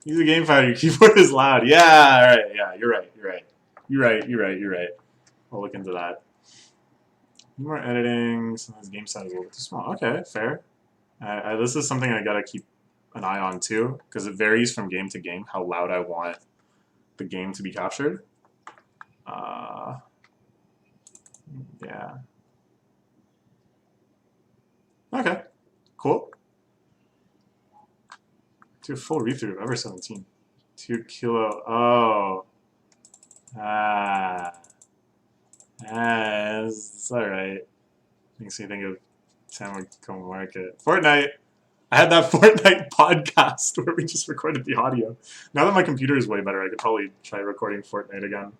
Speaker 1: Use a game fighter. Your keyboard is loud. Yeah. All right. Yeah. You're right. You're right. You're right. You're right. You're right. I'll look into that. More editing. Sometimes game size is a little bit too small. Okay. Fair. This is something I gotta keep an eye on too, because it varies from game to game how loud I want the game to be captured. Yeah. Okay. Cool. Do a full read through of Ever 17. 2 kilo. Oh. Ah. It's alright. Makes me think of Tamako Market. Fortnite. I had that Fortnite podcast where we just recorded the audio. Now that my computer is way better, I could probably try recording Fortnite again.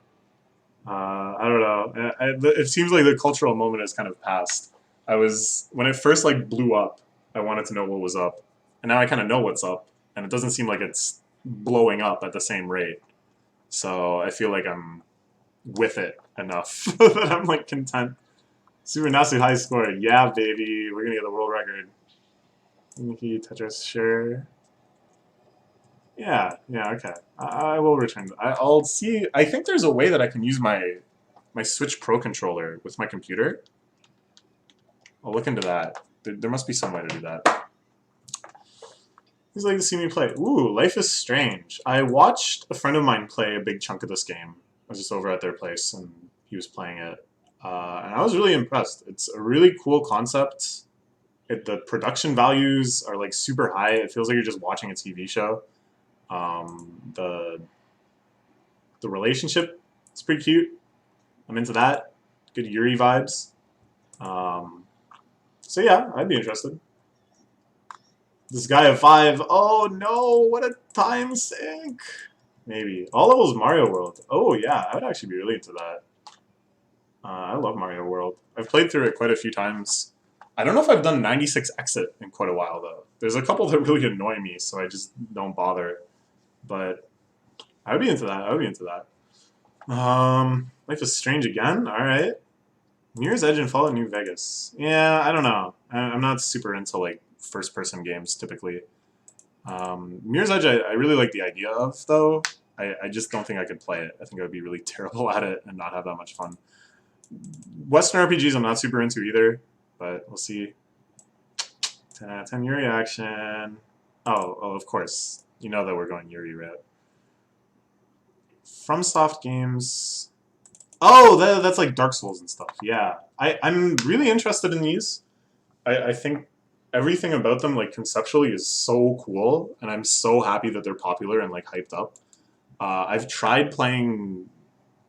Speaker 1: I don't know. It seems like the cultural moment has kind of passed. When it first like blew up, I wanted to know what was up, and now I kind of know what's up, and it doesn't seem like it's blowing up at the same rate. So I feel like I'm with it enough that I'm like content. Super Nasu high score, yeah, baby, we're gonna get the world record. Nikki Tetris, sure. Yeah, okay. I will return. I'll see. I think there's a way that I can use my Switch Pro controller with my computer. I'll look into that. There must be some way to do that. He's like to see me play. Ooh, Life is Strange. I watched a friend of mine play a big chunk of this game. I was just over at their place and he was playing it. And I was really impressed. It's a really cool concept. The production values are like super high. It feels like you're just watching a TV show. The relationship is pretty cute. I'm into that. Good Yuri vibes. So yeah, I'd be interested. This guy of 5. Oh no, what a time sink. Maybe. All levels Mario World. Oh yeah, I would actually be really into that. I love Mario World. I've played through it quite a few times. I don't know if I've done 96 Exit in quite a while though. There's a couple that really annoy me, so I just don't bother. But I would be into that. I would be into that. Life is Strange again? Alright. Mirror's Edge and Fallout New Vegas. Yeah, I don't know. I'm not super into like first-person games typically. Mirror's Edge I really like the idea of, though. I just don't think I could play it. I think I would be really terrible at it and not have that much fun. Western RPGs I'm not super into either, but we'll see. 10 out of 10 Yuri action. Oh, of course. You know that we're going Yuri route. FromSoft games. Oh, that's like Dark Souls and stuff. Yeah. I'm really interested in these. I think everything about them, like conceptually, is so cool, and I'm so happy that they're popular and like hyped up. I've tried playing,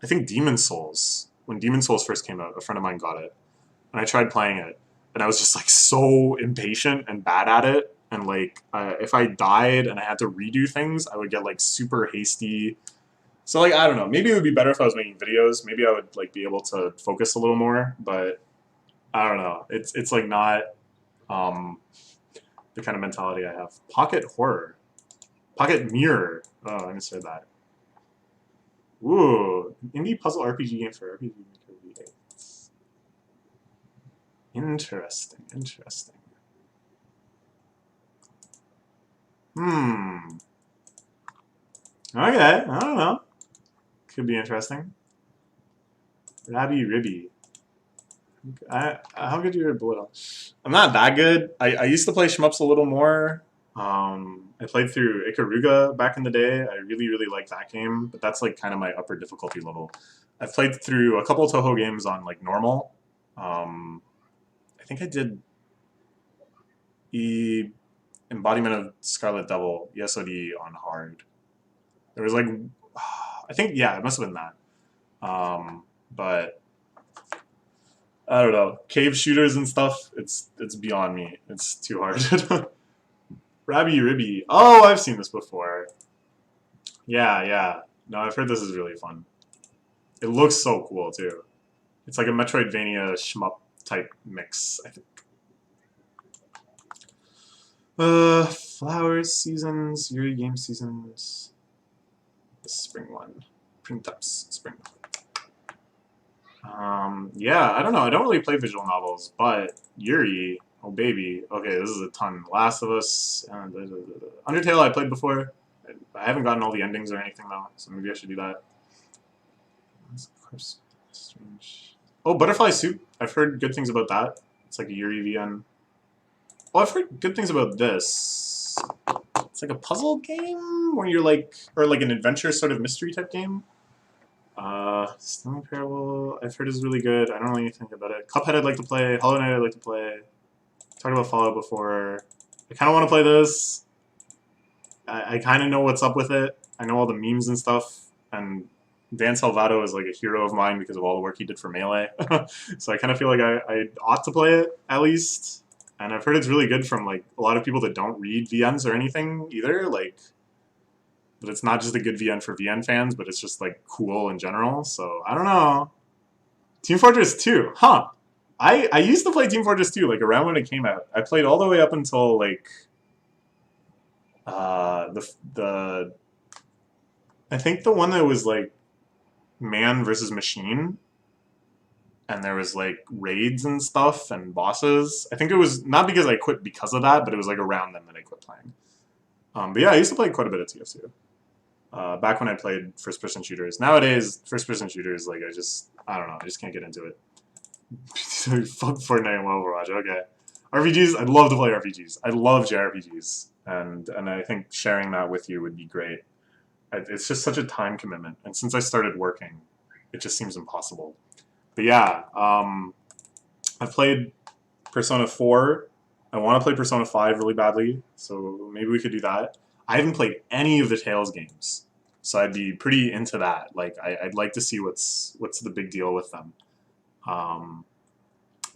Speaker 1: I think Demon Souls. When Demon Souls first came out, a friend of mine got it, and I tried playing it, and I was just like so impatient and bad at it. And like, if I died and I had to redo things, I would get like super hasty. So like, I don't know. Maybe it would be better if I was making videos. Maybe I would like be able to focus a little more. But I don't know. It's like not the kind of mentality I have. Pocket horror, pocket mirror. Oh, I misread that. Ooh, indie puzzle RPG game for RPG Maker V8. Interesting, interesting. Hmm. Okay, I don't know. Could be interesting. Rabby Ribby. How good are your bullet hell? I'm not that good. I used to play shmups a little more. I played through Ikaruga back in the day. I really, really like that game, but that's like kind of my upper difficulty level. I've played through a couple of Toho games on like normal. I think I did E Embodiment of Scarlet Devil, ESOD on hard. There was like, I think, yeah, it must have been that. But I don't know. Cave shooters and stuff, it's beyond me. It's too hard. Rabby Ribby. Oh, I've seen this before. Yeah, yeah. No, I've heard this is really fun. It looks so cool, too. It's like a Metroidvania shmup type mix, I think. Flowers, seasons, Yuri game seasons. The spring one. Printups, spring. Yeah, I don't know. I don't really play visual novels, but Yuri, oh baby. Okay, this is a ton. Last of Us, Undertale I played before. I haven't gotten all the endings or anything though, so maybe I should do that. Strange. Oh, Butterfly Soup. I've heard good things about that. It's like a Yuri VN. Oh, I've heard good things about this. It's like a puzzle game where you're like, or like an adventure sort of mystery type game. Stone Parable, I've heard is really good. I don't know anything about it. Cuphead I'd like to play. Hollow Knight I'd like to play. Talked about Fallout before. I kind of want to play this. I kind of know what's up with it. I know all the memes and stuff. And Dan Salvato is like a hero of mine because of all the work he did for Melee. So I kind of feel like I ought to play it, at least. And I've heard it's really good from like a lot of people that don't read VNs or anything either. Like, but it's not just a good VN for VN fans, but it's just like cool in general. So I don't know. Team Fortress 2, huh? I used to play Team Fortress 2 like around when it came out. I played all the way up until like the I think the one that was like man versus machine, and there was like raids and stuff and bosses. I think it was not because I quit because of that, but it was like around then that I quit playing. But yeah, I used to play quite a bit of TF2. Back when I played first-person shooters. Nowadays, first-person shooters, like, I don't know, I just can't get into it. Fuck Fortnite and Overwatch, okay. RPGs, I'd love to play RPGs. I love JRPGs, and I think sharing that with you would be great. It's just such a time commitment, and since I started working, it just seems impossible. But yeah, I've played Persona 4. I want to play Persona 5 really badly, so maybe we could do that. I haven't played any of the Tales games, so I'd be pretty into that. Like, I'd like to see what's the big deal with them.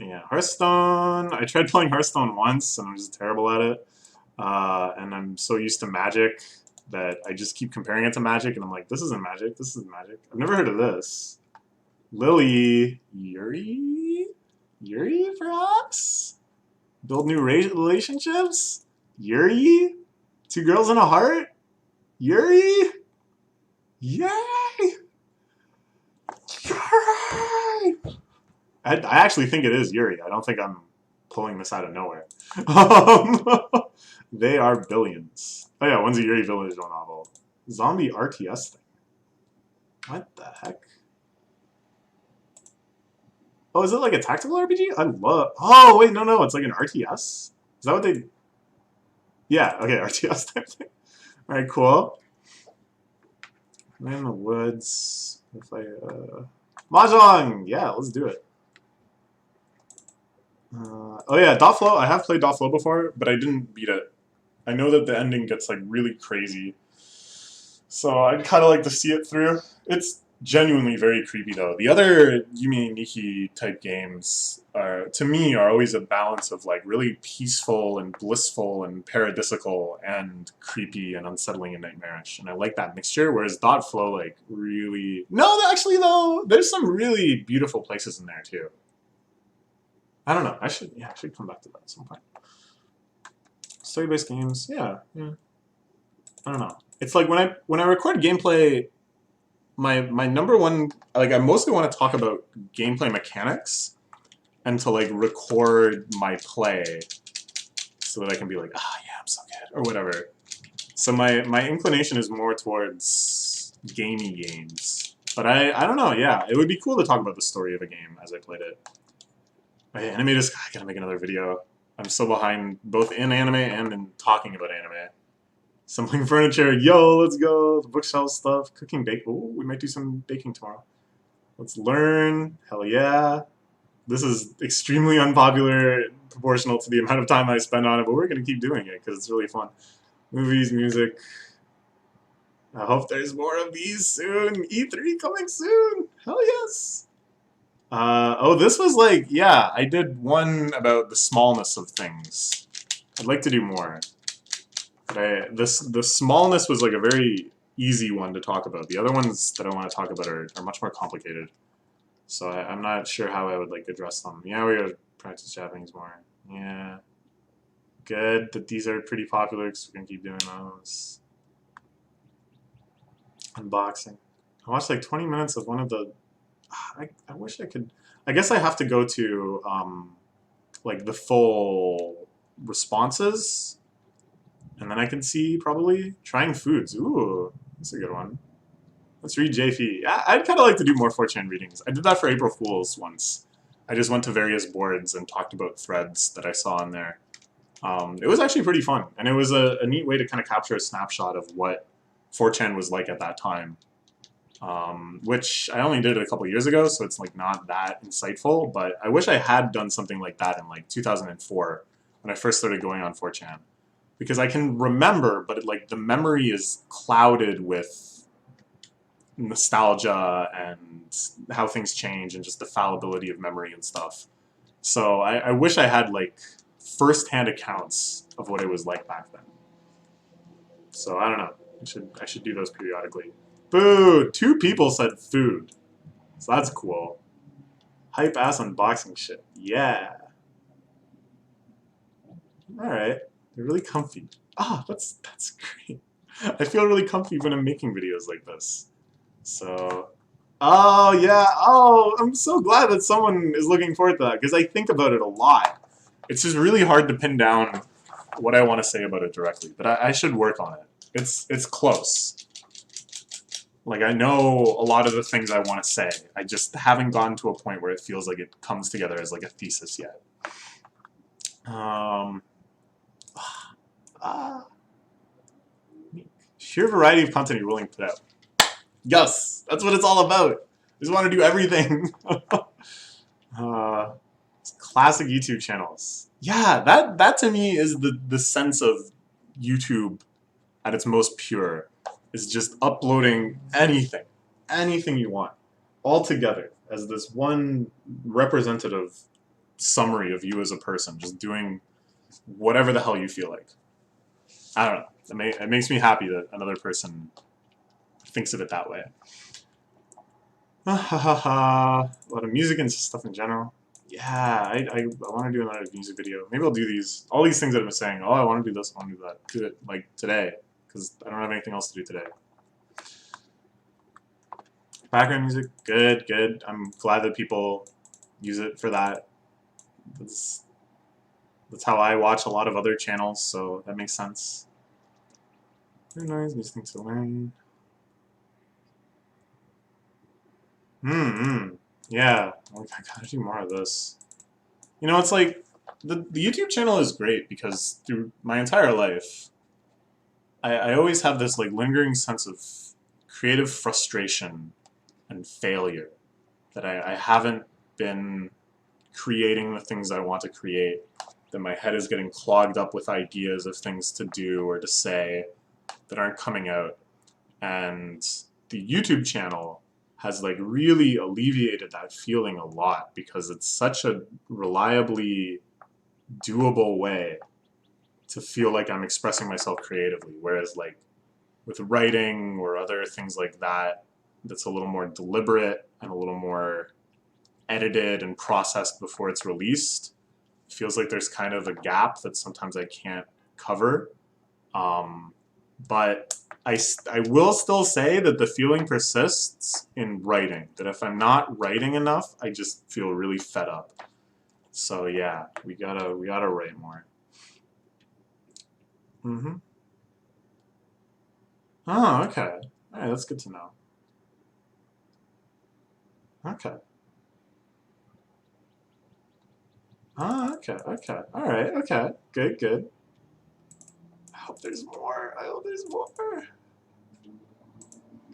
Speaker 1: Yeah, Hearthstone. I tried playing Hearthstone once, and I'm just terrible at it. And I'm so used to Magic that I just keep comparing it to Magic, and I'm like, this isn't Magic. This is Magic. I've never heard of this. Lily, Yuri, perhaps. Build new relationships. Yuri. 2 girls and a heart? Yuri? Yay! Yuri! I actually think it is Yuri. I don't think I'm pulling this out of nowhere. They are billions. Oh yeah, one's a Yuri visual novel. Zombie RTS thing. What the heck? Oh, is it like a tactical RPG? I love... Oh, wait, no, it's like an RTS? Is that what they... Yeah, okay, RTS type thing. Alright, cool. I'm in the woods. If I, Mahjong! Yeah, let's do it. Oh yeah, Doflo. I have played Doflo before, but I didn't beat it. I know that the ending gets like really crazy, so I'd kind of like to see it through. It's genuinely very creepy though. The other Yume Nikki type games are, to me, are always a balance of like really peaceful and blissful and paradisical and creepy and unsettling and nightmarish, and I like that mixture. Whereas Dotflow, like, really actually though, there's some really beautiful places in there too. I don't know. I should come back to that at some point. Story-based games, yeah. I don't know. It's like when I record gameplay, my number one, like, I mostly want to talk about gameplay mechanics and to like record my play so that I can be like, ah, yeah, I'm so good, or whatever. So my inclination is more towards gamey games. But I don't know, yeah, it would be cool to talk about the story of a game as I played it. Okay, Animators, I gotta make another video. I'm so behind both in anime and in talking about anime. Assembling furniture, yo, let's go. The bookshelf stuff, cooking, bake. Ooh, we might do some baking tomorrow. Let's learn, hell yeah. This is extremely unpopular proportional to the amount of time I spend on it, but we're gonna keep doing it because it's really fun. Movies, music. I hope there's more of these soon. E3 coming soon. Hell yes. Oh, this was like, yeah, I did one about the smallness of things. I'd like to do more. But the smallness was like a very easy one to talk about. The other ones that I want to talk about are much more complicated. So I'm not sure how I would like address them. Yeah, we gotta practice Japanese more. Yeah. Good that these are pretty popular because we're gonna keep doing those. Unboxing. I watched like 20 minutes of one of the... I wish I could... I guess I have to go to like the full responses, and then I can see probably trying foods. Ooh, that's a good one. Let's read JP. I'd kind of like to do more 4chan readings. I did that for April Fools once. I just went to various boards and talked about threads that I saw in there. It was actually pretty fun, and it was a neat way to kind of capture a snapshot of what 4chan was like at that time. Which I only did a couple years ago, so it's like not that insightful, but I wish I had done something like that in like 2004 when I first started going on 4chan. Because I can remember, but like the memory is clouded with nostalgia and how things change and just the fallibility of memory and stuff. So I wish I had like first-hand accounts of what it was like back then. So I don't know. I should do those periodically. Food! 2 people said food. So that's cool. Hype ass unboxing shit. Yeah. Alright. They're really comfy. Ah, that's great. I feel really comfy when I'm making videos like this. So... Oh, yeah. Oh, I'm so glad that someone is looking forward to that, because I think about it a lot. It's just really hard to pin down what I want to say about it directly, but I should work on it. It's close. Like, I know a lot of the things I want to say. I just haven't gotten to a point where it feels like it comes together as like a thesis yet. Sheer variety of content you're willing to put out. Yes, that's what it's all about. I just want to do everything. Classic YouTube channels. Yeah, that to me is the sense of YouTube at its most pure. Is just uploading anything you want, all together as this one representative summary of you as a person, just doing whatever the hell you feel like. I don't know. It makes me happy that another person thinks of it that way. A lot of music and stuff in general. Yeah, I want to do another music video. Maybe I'll do these, all these things that I've been saying. Oh, I want to do this, I want to do that. Do it, like, today, because I don't have anything else to do today. Background music, good, good. I'm glad that people use it for that. That's how I watch a lot of other channels, so that makes sense. Very nice, these things to learn. Yeah, I gotta do more of this. You know, it's like, the YouTube channel is great because through my entire life, I always have this like lingering sense of creative frustration and failure that I haven't been creating the things I want to create, that my head is getting clogged up with ideas of things to do or to say that aren't coming out. And the YouTube channel has like really alleviated that feeling a lot because it's such a reliably doable way to feel like I'm expressing myself creatively. Whereas like with writing or other things like that, that's a little more deliberate and a little more edited and processed before it's released. It feels like there's kind of a gap that sometimes I can't cover. But I will still say that the feeling persists in writing, that if I'm not writing enough, I just feel really fed up. So yeah, we gotta write more. Mm-hmm. Oh, okay. Alright, that's good to know. Okay. Oh, okay, okay. Alright, okay. Good, good. I hope there's more. I hope there's more.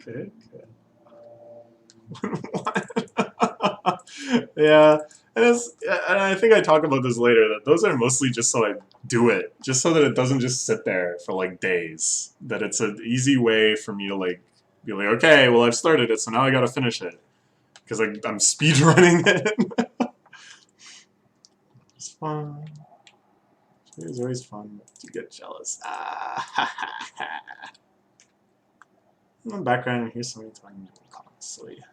Speaker 1: Good, good. What? Yeah, and I think I talk about this later, that those are mostly just so I do it, just so that it doesn't just sit there for like days. That it's an easy way for me to like be like, okay, well I've started it, so now I gotta finish it. Because like, I'm speed running it. It's fun. It's always fun to get jealous. In the background, here's somebody talking constantly.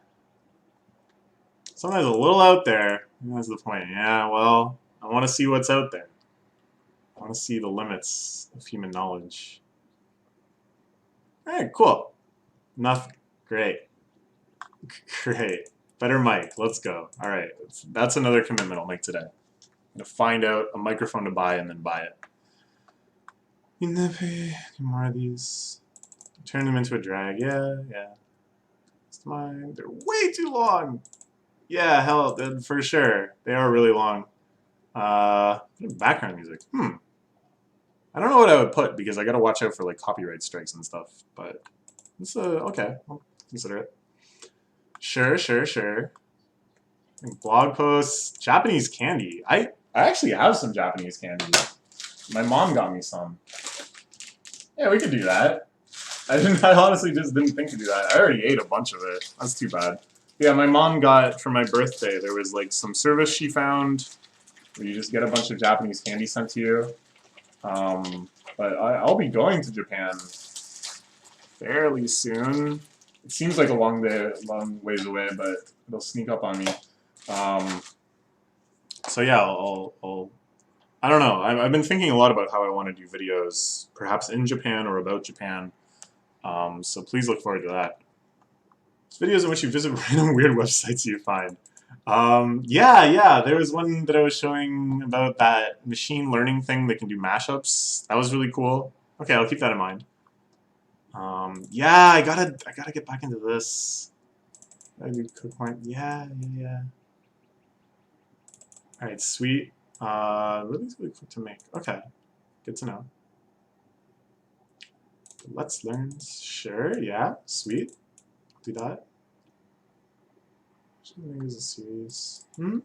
Speaker 1: Sometimes a little out there. That's the point. Yeah, well, I want to see what's out there. I want to see the limits of human knowledge. Alright, cool. Nothing. Great. Great. Better mic. Let's go. Alright, that's another commitment I'll make today. I'm going to find out a microphone to buy and then buy it. More of these. Turn them into a drag. Yeah, yeah. It's mine. They're way too long. Yeah, hell, for sure. They are really long. Background music. I don't know what I would put because I gotta watch out for like copyright strikes and stuff. But it's okay. I'll consider it. Sure, sure, sure. Blog posts, Japanese candy. I actually have some Japanese candy. My mom got me some. Yeah, we could do that. I honestly just didn't think to do that. I already ate a bunch of it. That's too bad. Yeah, my mom got, for my birthday, there was like some service she found where you just get a bunch of Japanese candy sent to you. But I'll be going to Japan fairly soon. It seems like a long ways away, but it'll sneak up on me. So yeah, I don't know. I've been thinking a lot about how I want to do videos, perhaps in Japan or about Japan. So please look forward to that. It's videos in which you visit random weird websites you find. Yeah, there was one that I was showing about that machine learning thing that can do mashups. That was really cool. Okay, I'll keep that in mind. Yeah, I gotta get back into this. I do CookPoint. Yeah. Alright, sweet. Really quick to make. Okay, good to know. Let's learn. Sure, yeah, sweet. Do that. Maybe it's a series. I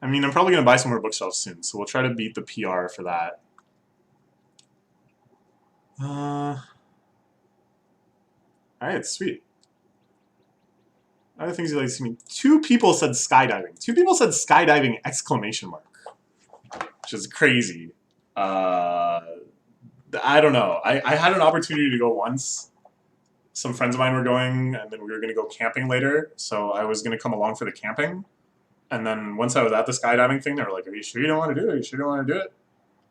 Speaker 1: mean, I'm probably gonna buy some more bookshelves soon, so we'll try to beat the PR for that. Alright, sweet. Other things you'd like to see me. 2 people said skydiving. 2 people said skydiving exclamation mark. Which is crazy. I don't know. I had an opportunity to go once. Some friends of mine were going, and then we were going to go camping later, so I was going to come along for the camping. And then once I was at the skydiving thing, they were like, are you sure you don't want to do it? Are you sure you don't want to do it?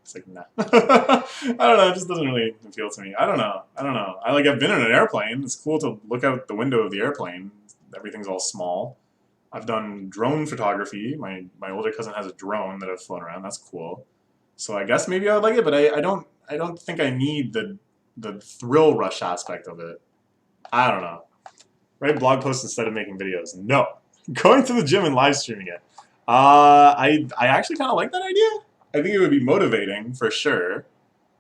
Speaker 1: It's like, nah. I don't know, it just doesn't really appeal to me. I don't know. I've been in an airplane. It's cool to look out the window of the airplane. Everything's all small. I've done drone photography. My older cousin has a drone that I've flown around. That's cool. So I guess maybe I would like it, but I don't think I need the thrill rush aspect of it. I don't know. Write blog posts instead of making videos. No. Going to the gym and live streaming it. I actually kind of like that idea. I think it would be motivating for sure.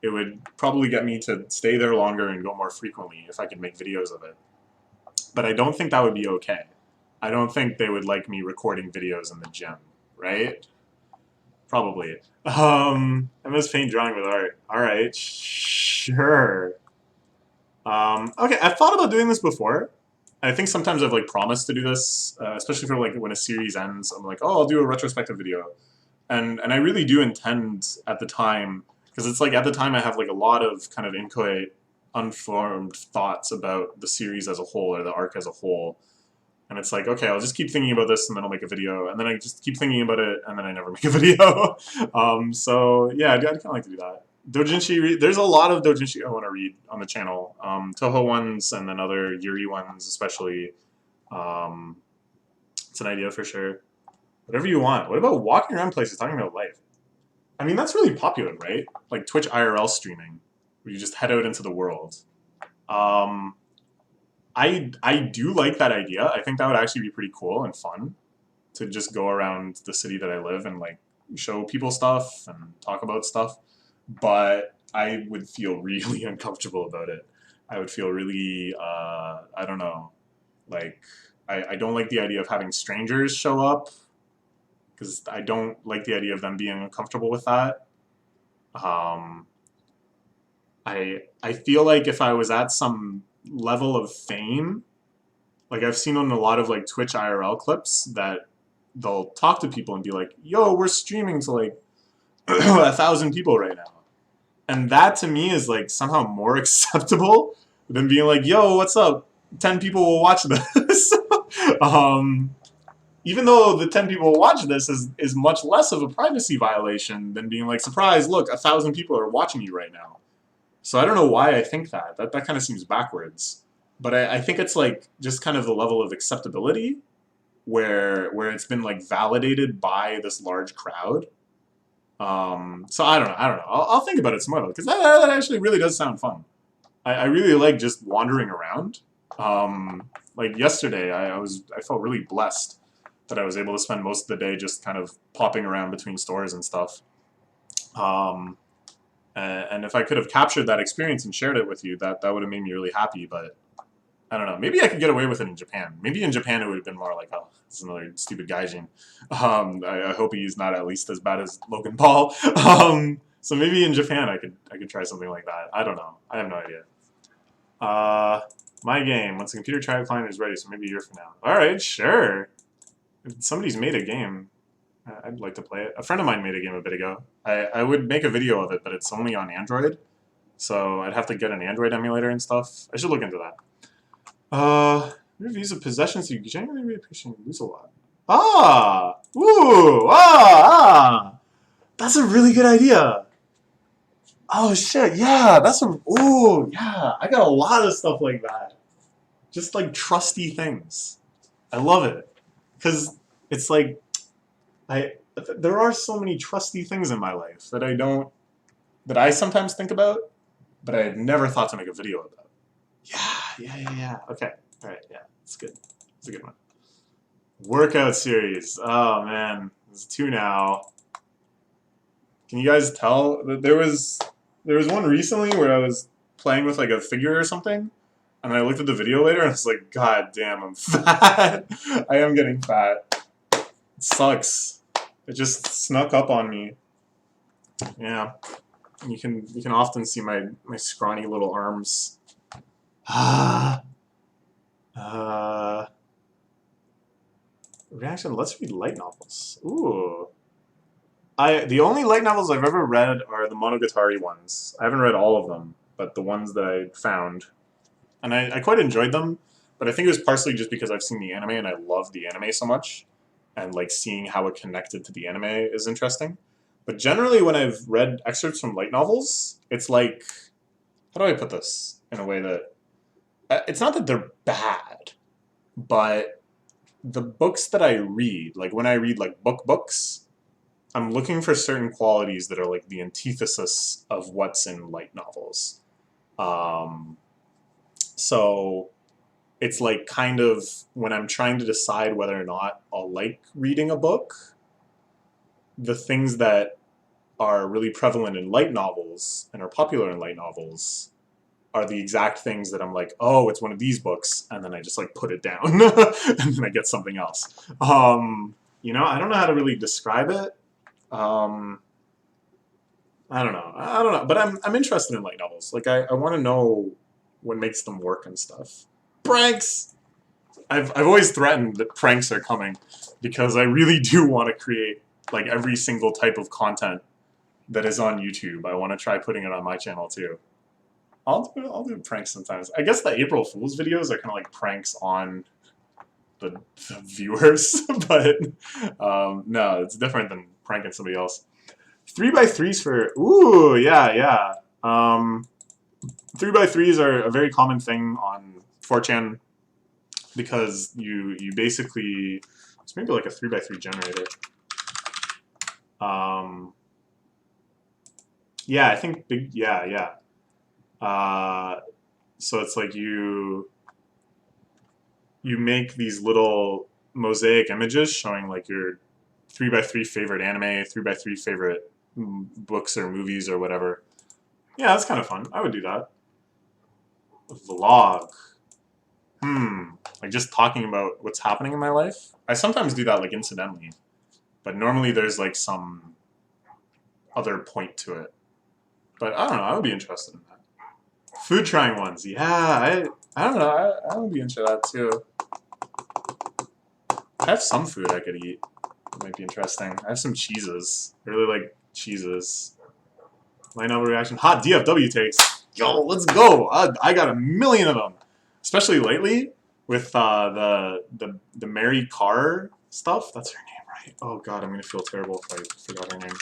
Speaker 1: It would probably get me to stay there longer and go more frequently if I could make videos of it. But I don't think that would be okay. I don't think they would like me recording videos in the gym, right? Probably. MS Paint drawing with art. All right, sure. Okay, I've thought about doing this before. I think sometimes I've like promised to do this, especially for like when a series ends. I'm like, oh, I'll do a retrospective video, and I really do intend at the time, because it's like at the time I have like a lot of kind of inchoate, unformed thoughts about the series as a whole or the arc as a whole. And it's like, okay, I'll just keep thinking about this and then I'll make a video. And then I just keep thinking about it and then I never make a video. So yeah, I'd kind of like to do that. Doujinshi, there's a lot of doujinshi I want to read on the channel. Toho ones and then other Yuri ones especially. Um, it's an idea for sure. Whatever you want. What about walking around places talking about life? I mean, that's really popular, right? Like Twitch IRL streaming, where you just head out into the world. Um, I do like that idea. I think that would actually be pretty cool and fun to just go around the city that I live and like show people stuff and talk about stuff. But I would feel really uncomfortable about it. I would feel really I don't know, like I don't like the idea of having strangers show up because I don't like the idea of them being uncomfortable with that. Um, I feel like if I was at some level of fame, like I've seen on a lot of like Twitch IRL clips that they'll talk to people and be like, "Yo, we're streaming to like 1,000 people right now," and that to me is like somehow more acceptable than being like, "Yo, what's up? 10 people will watch this." um, Even though the 10 people will watch this is much less of a privacy violation than being like, "Surprise! Look, 1,000 people are watching you right now." So I don't know why I think that. That kind of seems backwards. But I think it's like just kind of the level of acceptability where it's been like validated by this large crowd. So I don't know. I don't know. I'll think about it some more because that actually really does sound fun. I really like just wandering around. Like yesterday, I felt really blessed that I was able to spend most of the day just kind of popping around between stores and stuff. Um, and if I could have captured that experience and shared it with you, that would have made me really happy. But I don't know. Maybe I could get away with it in Japan. Maybe in Japan it would have been more like, oh, this is another stupid gaijin. I hope he's not at least as bad as Logan Paul. So maybe in Japan I could try something like that. I don't know. I have no idea. My game. Once the computer trial client is ready, so maybe a year from now. All right, sure. If somebody's made a game, I'd like to play it. A friend of mine made a game a bit ago. I would make a video of it, but it's only on Android. So I'd have to get an Android emulator and stuff. I should look into that. Reviews of possessions you genuinely really appreciate and lose a lot. Ah! Ooh! That's a really good idea. Oh shit, yeah, that's a ooh, yeah. I got a lot of stuff like that. Just like trusty things. I love it. Cause it's like there are so many trusty things in my life that I sometimes think about, but I had never thought to make a video about. Yeah. Okay. Alright, yeah. It's good. It's a good one. Workout series. Oh man. There's two now. Can you guys tell? There was one recently where I was playing with like a figure or something, and I looked at the video later and I was like, God damn, I'm fat. I am getting fat. It sucks. It just snuck up on me. Yeah. You can often see my scrawny little arms. Reaction. Let's read light novels. Ooh. The only light novels I've ever read are the Monogatari ones. I haven't read all of them, but the ones that I found, and I quite enjoyed them. But I think it was partially just because I've seen the anime and I love the anime so much, and like seeing how it connected to the anime is interesting. But generally, when I've read excerpts from light novels, it's like, how do I put this in a way that it's not that they're bad, but the books that I read, like when I read like books, I'm looking for certain qualities that are like the antithesis of what's in light novels. So it's like kind of when I'm trying to decide whether or not I'll like reading a book, the things that are really prevalent in light novels and are popular in light novels are the exact things that I'm like, oh, it's one of these books, and then I just like put it down, and then I get something else. You know, I don't know how to really describe it. Um, I don't know. I don't know, but I'm interested in light novels. Like I want to know what makes them work and stuff. Pranks. I've always threatened that pranks are coming because I really do want to create like every single type of content that is on YouTube. I want to try putting it on my channel too. I'll do pranks sometimes. I guess the April Fool's videos are kind of like pranks on the viewers, but no, it's different than pranking somebody else. 3x3s for ooh yeah yeah. 3x3s are a very common thing on 4chan because you basically it's maybe like a 3x3 generator. Yeah, I think big yeah yeah. So it's like you make these little mosaic images showing like your 3x3 favorite anime, 3x3 favorite books or movies or whatever. Yeah, that's kind of fun. I would do that. A vlog. Like just talking about what's happening in my life. I sometimes do that like incidentally, but normally there's like some other point to it. But I don't know. I would be interested in that. Food trying ones. Yeah, I don't know. I would be into that too. I have some food I could eat. It might be interesting. I have some cheeses. I really like cheeses. Line up reaction. Hot DFW takes. Yo, let's go. I got a million of them. Especially lately with the Mary Carr stuff. That's her name, right? Oh god, I'm gonna feel terrible if I forgot her name.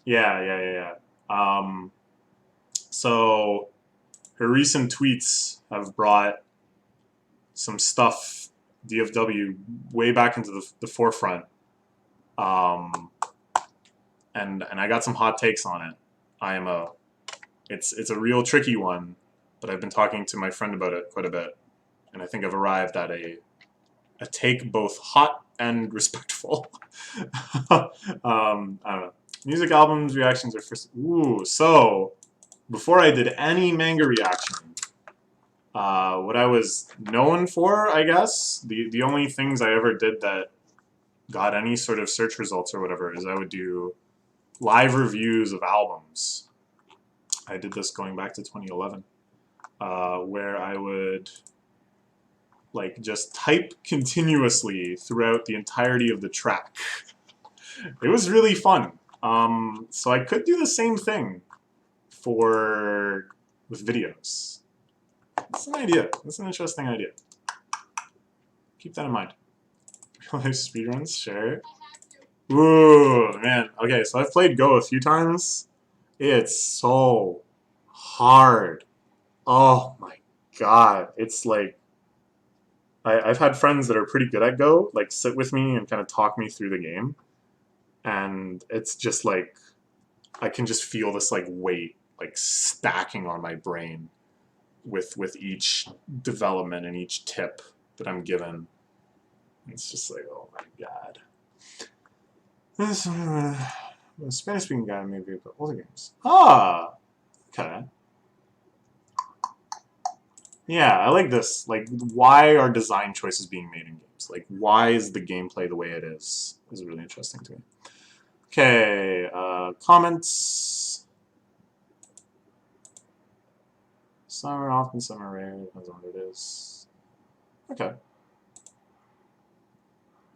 Speaker 1: Yeah. So her recent tweets have brought some stuff DFW way back into the forefront. And I got some hot takes on it. It's a real tricky one, but I've been talking to my friend about it quite a bit, and I think I've arrived at a take both hot and respectful. I don't know. Music albums reactions are first. Ooh, so before I did any manga reaction, what I was known for, I guess, the only things I ever did that got any sort of search results or whatever is I would do live reviews of albums. I did this going back to 2011, where I would like just type continuously throughout the entirety of the track. It was really fun. So I could do the same thing with videos. It's an idea. It's an interesting idea. Keep that in mind. Real life speedruns, sure. Ooh, man. Okay, so I've played Go a few times. It's so hard. Oh my god. It's like I've had friends that are pretty good at Go, like sit with me and kind of talk me through the game. And it's just like I can just feel this like weight like stacking on my brain with each development and each tip that I'm given. It's just like, oh my god. This Spanish speaking guy maybe, but older games. Ah, okay. Yeah, I like this. Like, why are design choices being made in games? Like, why is the gameplay the way it is? Is really interesting to me. Okay, comments. Some are often, some are rare. Depends on what it is. Okay.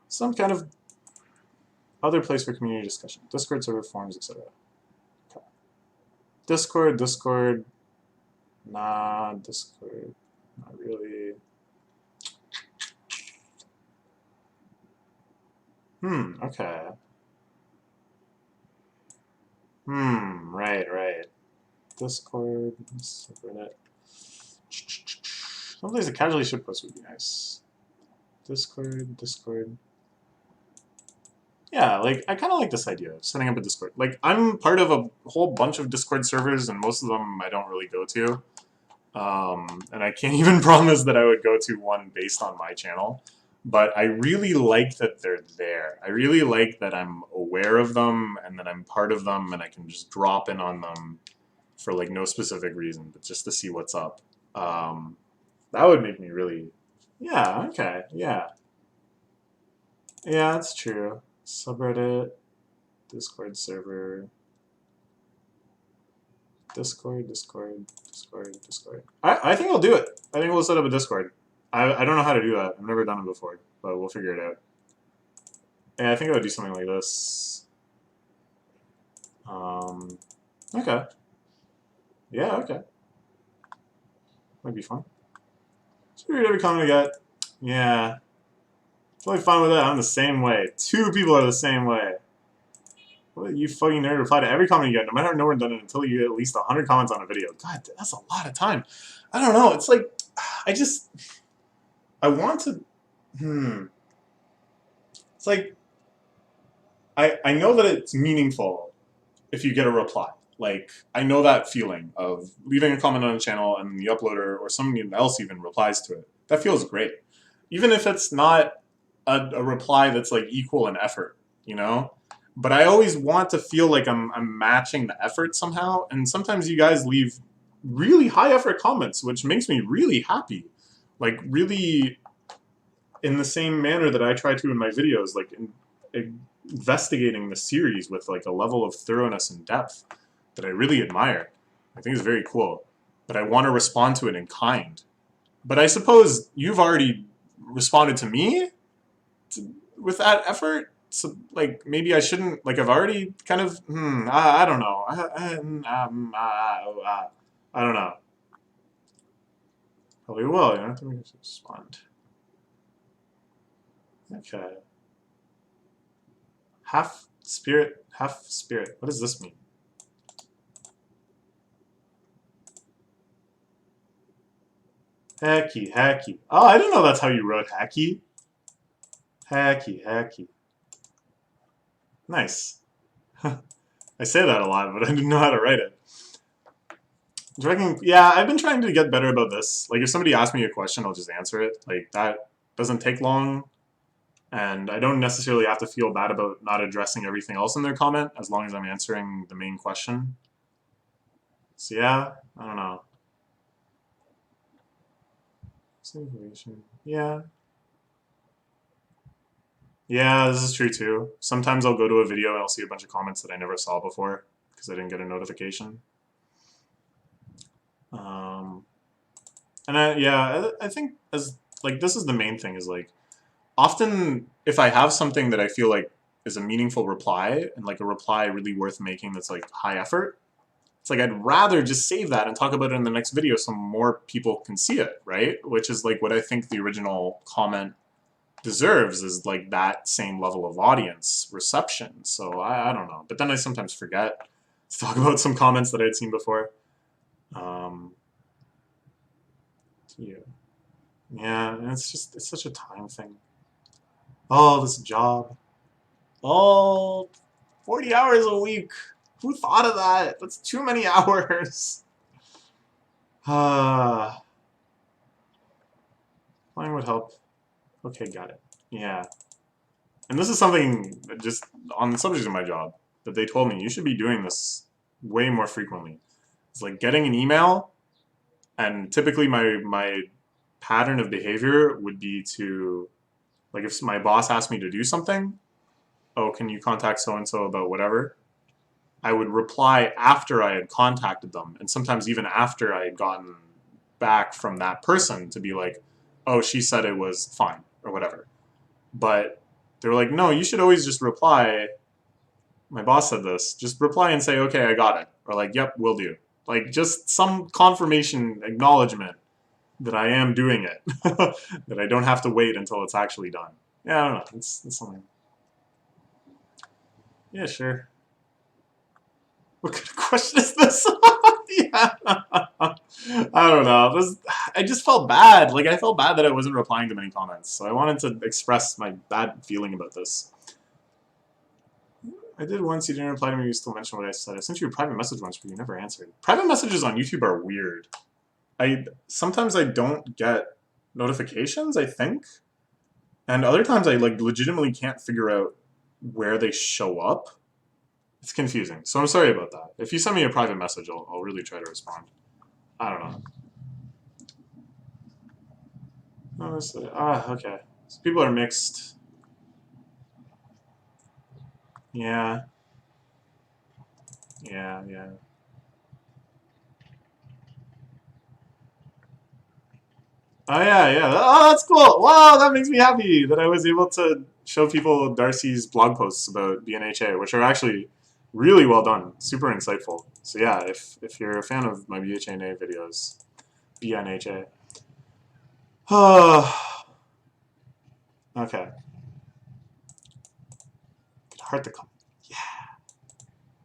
Speaker 1: Some kind of other place for community discussion. Discord server forums, etc. Okay. Discord. Nah, Discord. Not really. Okay. Right. Discord, subreddit. Someplace a casually ship post would be nice. Discord. Yeah, like, I kind of like this idea of setting up a Discord. Like, I'm part of a whole bunch of Discord servers, and most of them I don't really go to. And I can't even promise that I would go to one based on my channel. But I really like that they're there. I really like that I'm aware of them, and that I'm part of them, and I can just drop in on them for, like, no specific reason, but just to see what's up. That would make me really... Yeah, okay, yeah. Yeah, that's true. Subreddit, Discord server, Discord. I think I'll do it. I think we'll set up a Discord. I don't know how to do that. I've never done it before, but we'll figure it out. Yeah, I think I would do something like this. Okay. Yeah, okay. Might be fun. Just read every comment I get. Yeah. Totally fine with that. I'm the same way. 2 people are the same way. What, you fucking nerd, reply to every comment you get, no matter how no one done it, until you get at least 100 comments on a video. God, that's a lot of time. I don't know. It's like, I want to, It's like, I know that it's meaningful if you get a reply. Like, I know that feeling of leaving a comment on a channel and the uploader or someone else even replies to it. That feels great. Even if it's not a reply that's like equal in effort, you know? But I always want to feel like I'm matching the effort somehow, and sometimes you guys leave really high effort comments, which makes me really happy. Like, really in the same manner that I try to in my videos, like investigating the series with like a level of thoroughness and depth that I really admire. I think it's very cool. But I want to respond to it in kind. But I suppose you've already responded to me with that effort. So, like, maybe I shouldn't, like, I've already kind of, I don't know. I don't know. Probably will, you know, to respond. Okay. Half spirit, half spirit. What does this mean? Hacky. Oh, I didn't know that's how you wrote hacky. Hacky. Nice. I say that a lot, but I didn't know how to write it. Yeah, I've been trying to get better about this. Like, if somebody asks me a question, I'll just answer it. Like, that doesn't take long, and I don't necessarily have to feel bad about not addressing everything else in their comment, as long as I'm answering the main question. So yeah, I don't know. Yeah. Yeah, this is true too. Sometimes I'll go to a video and I'll see a bunch of comments that I never saw before because I didn't get a notification. And I think as like this is the main thing is like often if I have something that I feel like is a meaningful reply and like a reply really worth making that's like high effort, it's like I'd rather just save that and talk about it in the next video so more people can see it, right? Which is like what I think the original comment deserves is like that same level of audience reception. So I don't know. But then I sometimes forget to talk about some comments that I'd seen before. Yeah, and it's such a time thing. Oh, this job. Oh, 40 hours a week. Who thought of that? That's too many hours. Playing would help. Okay, got it. Yeah. And this is something that just on the subject of my job that they told me you should be doing this way more frequently. It's like getting an email, and typically my pattern of behavior would be to, like, if my boss asked me to do something, oh, can you contact so and so about whatever? I would reply after I had contacted them, and sometimes even after I had gotten back from that person to be like, oh, she said it was fine or whatever. But they were like, no, you should always just reply. My boss said this. Just reply and say, okay, I got it. Or like, yep, will do. Like, just some confirmation, acknowledgement that I am doing it. That I don't have to wait until it's actually done. Yeah, I don't know. It's something. Yeah, sure. What kind of question is this? Yeah. I don't know. I just felt bad. Like, I felt bad that I wasn't replying to many comments. So I wanted to express my bad feeling about this. I did once, you didn't reply to me, you still mentioned what I said. I sent you a private message once, but you never answered. Private messages on YouTube are weird. Sometimes I don't get notifications, I think. And other times I like legitimately can't figure out where they show up. It's confusing. So I'm sorry about that. If you send me a private message, I'll really try to respond. I don't know. Okay. So people are mixed. Yeah. Yeah. Oh yeah. Oh, that's cool. Wow, that makes me happy that I was able to show people Darcy's blog posts about BNHA, which are actually really well done, super insightful. So yeah, if you're a fan of my BHNA videos, BNHA. Okay. Hard to come. Yeah.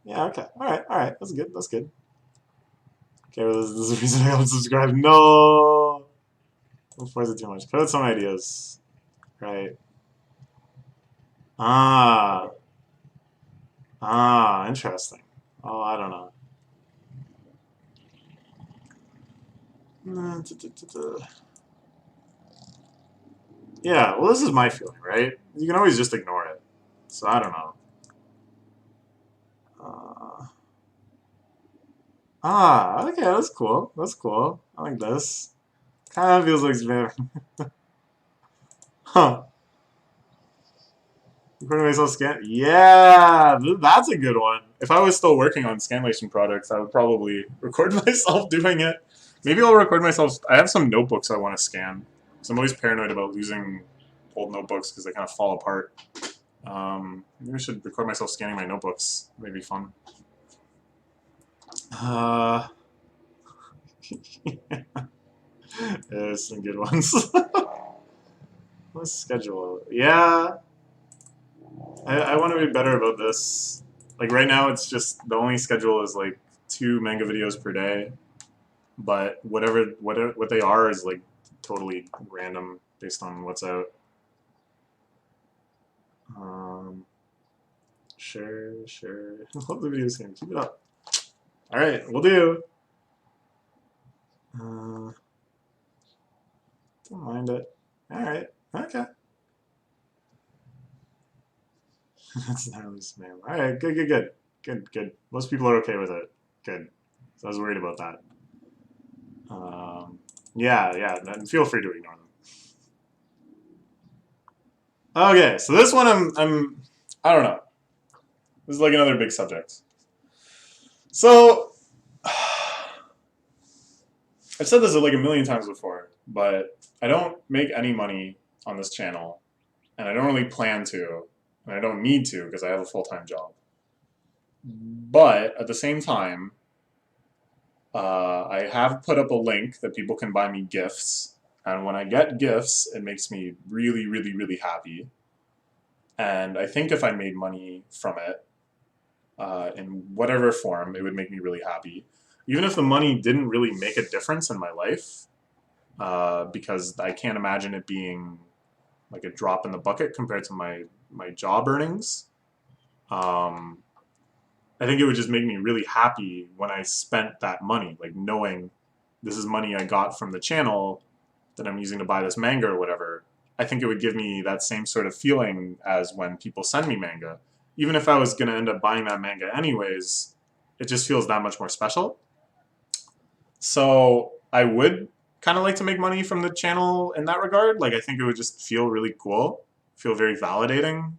Speaker 1: Yeah. Okay. All right. That's good. Okay. Well, this is the reason I haven't subscribed. No. Don't force it too much. Put out some ideas. Right. Ah. Interesting. Oh, I don't know. Yeah, well, this is my feeling, right? You can always just ignore it. So I don't know. Okay, that's cool. I like this. Kind of feels like very... Huh. Recording myself scan... Yeah! That's a good one. If I was still working on Scanlation products, I would probably record myself doing it. Maybe I'll record myself... I have some notebooks I want to scan. So I'm always paranoid about losing old notebooks because they kind of fall apart. Maybe I should record myself scanning my notebooks. Maybe fun. There's some good ones. Let's schedule. Yeah. I want to be better about this. Like right now, it's just the only schedule is like 2 manga videos per day, but what they are is like totally random based on what's out. Sure. Love the videos game. Keep it up. All right, we'll do. Don't mind it. All right. Okay. That's not really spam. All right. Good. Most people are okay with it. Good. So I was worried about that. Yeah. Then feel free to ignore them. Okay. So this one, I don't know. This is like another big subject. So I've said this like a million times before, but I don't make any money on this channel, and I don't really plan to, and I don't need to because I have a full-time job. But at the same time, I have put up a link that people can buy me gifts, and when I get gifts, it makes me really happy. And I think if I made money from it, in whatever form, it would make me really happy. Even if the money didn't really make a difference in my life, because I can't imagine it being like a drop in the bucket compared to my job earnings. I think it would just make me really happy when I spent that money, like knowing this is money I got from the channel that I'm using to buy this manga or whatever. I think it would give me that same sort of feeling as when people send me manga. Even if I was going to end up buying that manga anyways, it just feels that much more special. So I would kind of like to make money from the channel in that regard. Like I think it would just feel really cool, feel very validating.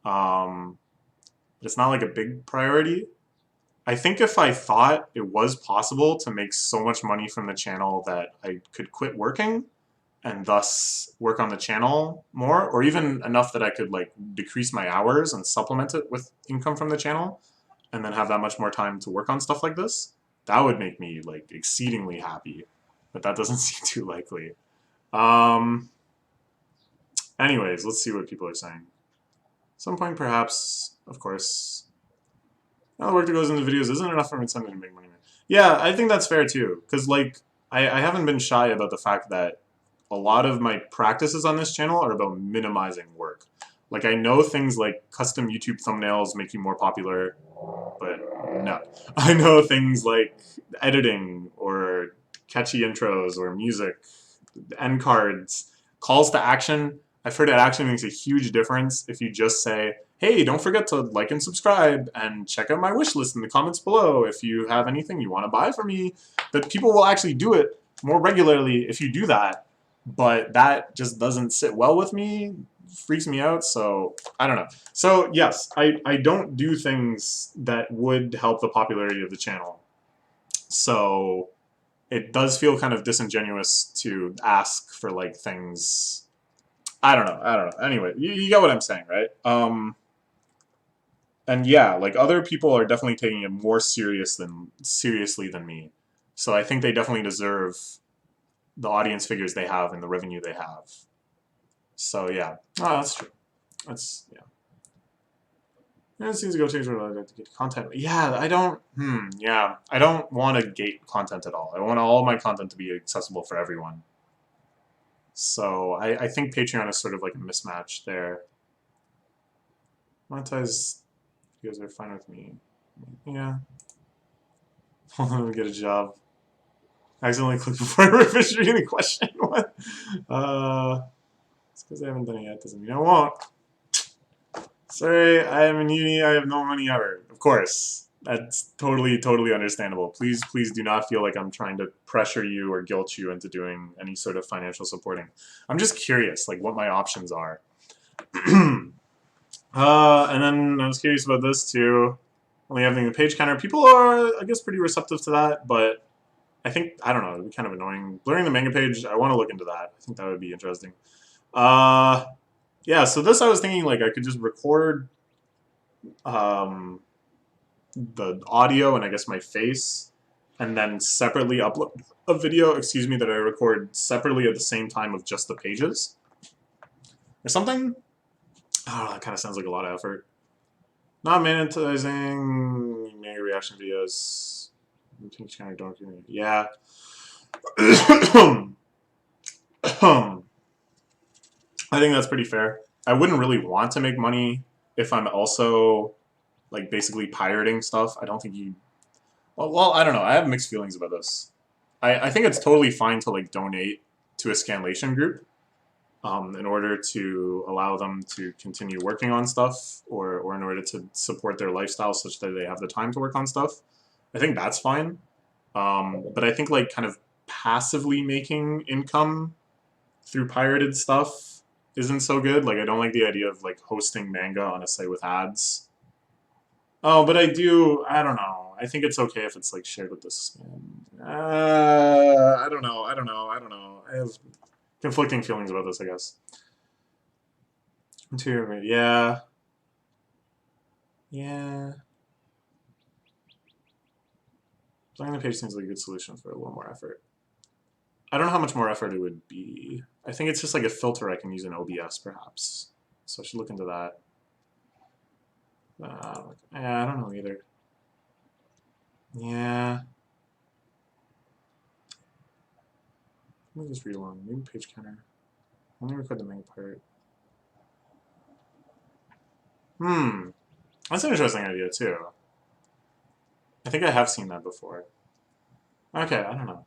Speaker 1: But it's not like a big priority. I think if I thought it was possible to make so much money from the channel that I could quit working and thus work on the channel more, or even enough that I could like decrease my hours and supplement it with income from the channel and then have that much more time to work on stuff like this, that would make me like exceedingly happy. But that doesn't seem too likely. Anyways, let's see what people are saying. At some point, perhaps, of course, all the work that goes into videos isn't enough for incentive to make money. Yeah, I think that's fair too. Because, like, I haven't been shy about the fact that a lot of my practices on this channel are about minimizing work. Like, I know things like custom YouTube thumbnails make you more popular, but no. I know things like editing or catchy intros or music, end cards, calls to action. I've heard it actually makes a huge difference if you just say, hey, don't forget to like and subscribe and check out my wish list in the comments below if you have anything you want to buy from me. That people will actually do it more regularly if you do that, but that just doesn't sit well with me, freaks me out, so I don't know. So yes, I don't do things that would help the popularity of the channel. So it does feel kind of disingenuous to ask for like things. I don't know. Anyway, you get what I'm saying, right? And yeah, like other people are definitely taking it more seriously than me. So I think they definitely deserve the audience figures they have and the revenue they have. So yeah, oh, that's true. That's yeah. And it seems to go change what I like to get content. Yeah, I don't. Yeah, I don't want to gate content at all. I want all my content to be accessible for everyone. So I think Patreon is sort of like a mismatch there. Monetize videos are fine with me. Yeah. Let me get a job. I accidentally clicked before I finished reading the question. What? It's because I haven't done it yet. Doesn't mean I won't. Sorry, I am in uni. I have no money ever. Of course. That's totally understandable. Please do not feel like I'm trying to pressure you or guilt you into doing any sort of financial supporting. I'm just curious, like, what my options are. And then I was curious about this, too. Only having the page counter. People are, I guess, pretty receptive to that, but I think, I don't know, it'd be kind of annoying. Blurring the manga page, I want to look into that. I think that would be interesting. Yeah, so this I was thinking, like, I could just record the audio and I guess my face, and then separately upload a video, that I record separately at the same time of just the pages. Or something? Oh, that kind of sounds like a lot of effort. Not monetizing manga reaction videos. Yeah. I think that's pretty fair. I wouldn't really want to make money if I'm also, like, basically pirating stuff. I don't think you... Well, I don't know. I have mixed feelings about this. I think it's totally fine to, like, donate to a Scanlation group in order to allow them to continue working on stuff or in order to support their lifestyle such that they have the time to work on stuff. I think that's fine. But I think, like, kind of passively making income through pirated stuff isn't so good. Like, I don't like the idea of, like, hosting manga on a site with ads. Oh, but I don't know. I think it's okay if it's, like, shared with this. I don't know. I have conflicting feelings about this, I guess. Interior, yeah. Yeah. Playing the page seems like a good solution for a little more effort. I don't know how much more effort it would be. I think it's just like a filter I can use in OBS, perhaps. So I should look into that. Yeah, I don't know either. Yeah. Let me just read along. Maybe page counter. Only record the main part. That's an interesting idea, too. I think I have seen that before. Okay, I don't know.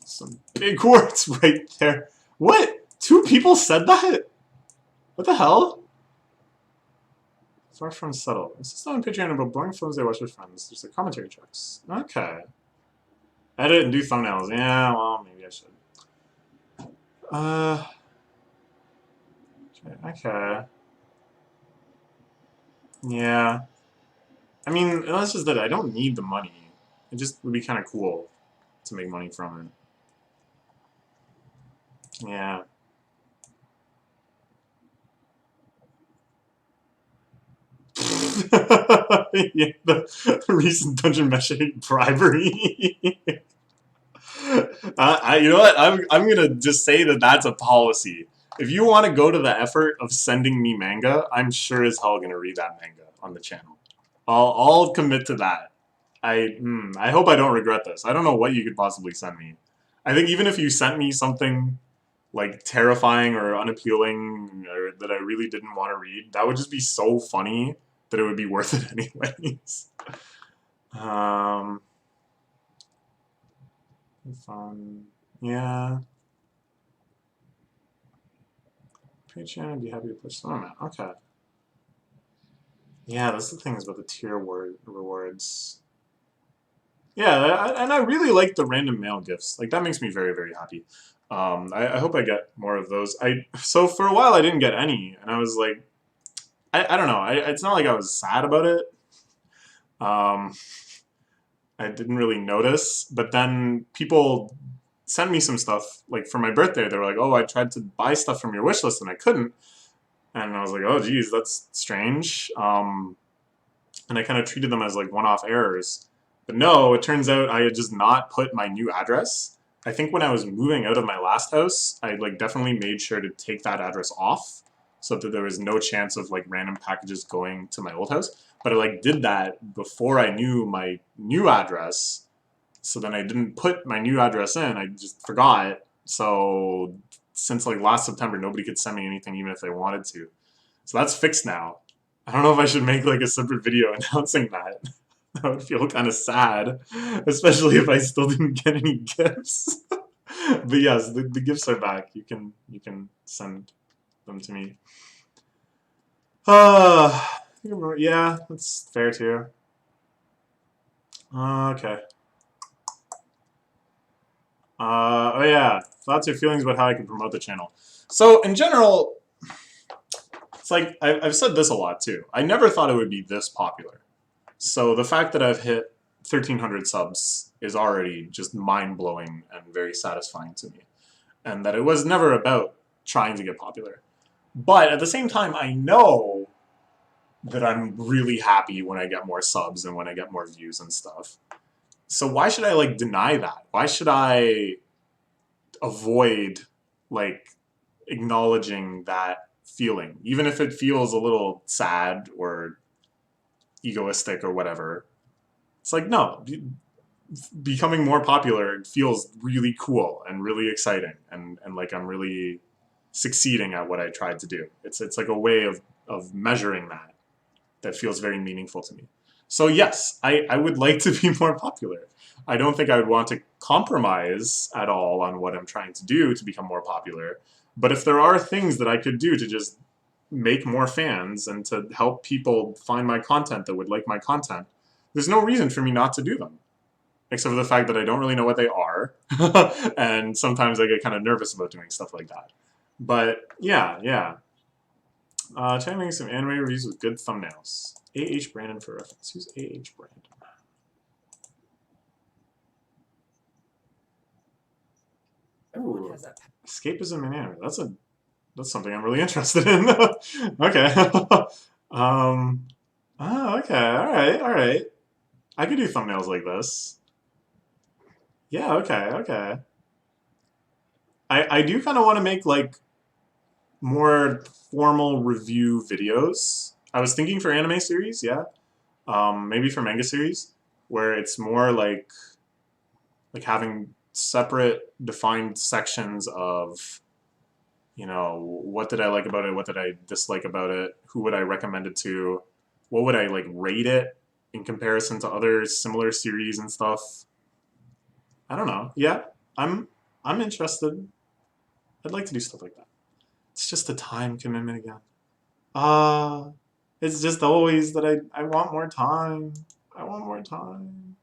Speaker 1: Some big words right there. What? 2 people said that? What the hell? Far from subtle. This is not on Patreon about boring films they watch with friends. There's the commentary tracks. Okay. Edit and do thumbnails. Yeah, well, maybe I should. Okay. Yeah. I mean, that's just that I don't need the money. It just would be kind of cool to make money from it. Yeah. Yeah, the recent Dungeon Mesh bribery. You know what? I'm gonna just say that that's a policy. If you want to go to the effort of sending me manga, I'm sure as hell gonna read that manga on the channel. I'll commit to that. I hope I don't regret this. I don't know what you could possibly send me. I think even if you sent me something like terrifying or unappealing or that I really didn't want to read, that would just be so funny that it would be worth it anyways. Fun. Yeah. Patreon, I'd be happy to push some amount. Okay. Yeah, that's the thing about the tier rewards. Yeah, and I really like the random mail gifts. Like, that makes me very, very happy. I hope I get more of those. So for a while I didn't get any, and I was like, I don't know. It's not like I was sad about it. Um, I didn't really notice, but then people sent me some stuff, like for my birthday. They were like, oh, I tried to buy stuff from your wish list and I couldn't. And I was like, oh, geez, that's strange. And I kind of treated them as like one-off errors. But no, it turns out I had just not put my new address. I think when I was moving out of my last house, I like definitely made sure to take that address off so that there was no chance of like random packages going to my old house. But I like did that before I knew my new address. So then I didn't put my new address in. I just forgot. So since like last September, nobody could send me anything even if they wanted to. So that's fixed now. I don't know if I should make like a separate video announcing that. That would feel kind of sad, especially if I still didn't get any gifts. But yes, the gifts are back. You can send them to me. Yeah, that's fair too. Okay. Oh yeah, thoughts or feelings about how I can promote the channel. So in general, it's like I've said this a lot too. I never thought it would be this popular. So the fact that I've hit 1,300 subs is already just mind-blowing and very satisfying to me. And that it was never about trying to get popular. But at the same time, I know that I'm really happy when I get more subs and when I get more views and stuff. So why should I like deny that? Why should I avoid like acknowledging that feeling, even if it feels a little sad or egoistic or whatever? It's like, no, becoming more popular feels really cool and really exciting, and like I'm really succeeding at what I tried to do. It's like a way of measuring that feels very meaningful to me. So yes, I would like to be more popular. I don't think I would want to compromise at all on what I'm trying to do to become more popular. But if there are things that I could do to just make more fans and to help people find my content that would like my content, there's no reason for me not to do them. Except for the fact that I don't really know what they are. And sometimes I get kind of nervous about doing stuff like that. But yeah. Trying to make some anime reviews with good thumbnails. A.H. Brandon for reference. Who's A.H. Brandon? Ooh, escapism in anime. That's something I'm really interested in. Okay. Okay. All right. I could do thumbnails like this. Yeah. Okay. I do kind of want to make like more formal review videos. I was thinking for anime series, yeah. Maybe for manga series, where it's more like having separate defined sections of, what did I like about it, what did I dislike about it, who would I recommend it to, what would I like rate it in comparison to other similar series and stuff. I don't know. Yeah, I'm interested. I'd like to do stuff like that. It's just a time commitment again. It's just always that I want more time. I want more time.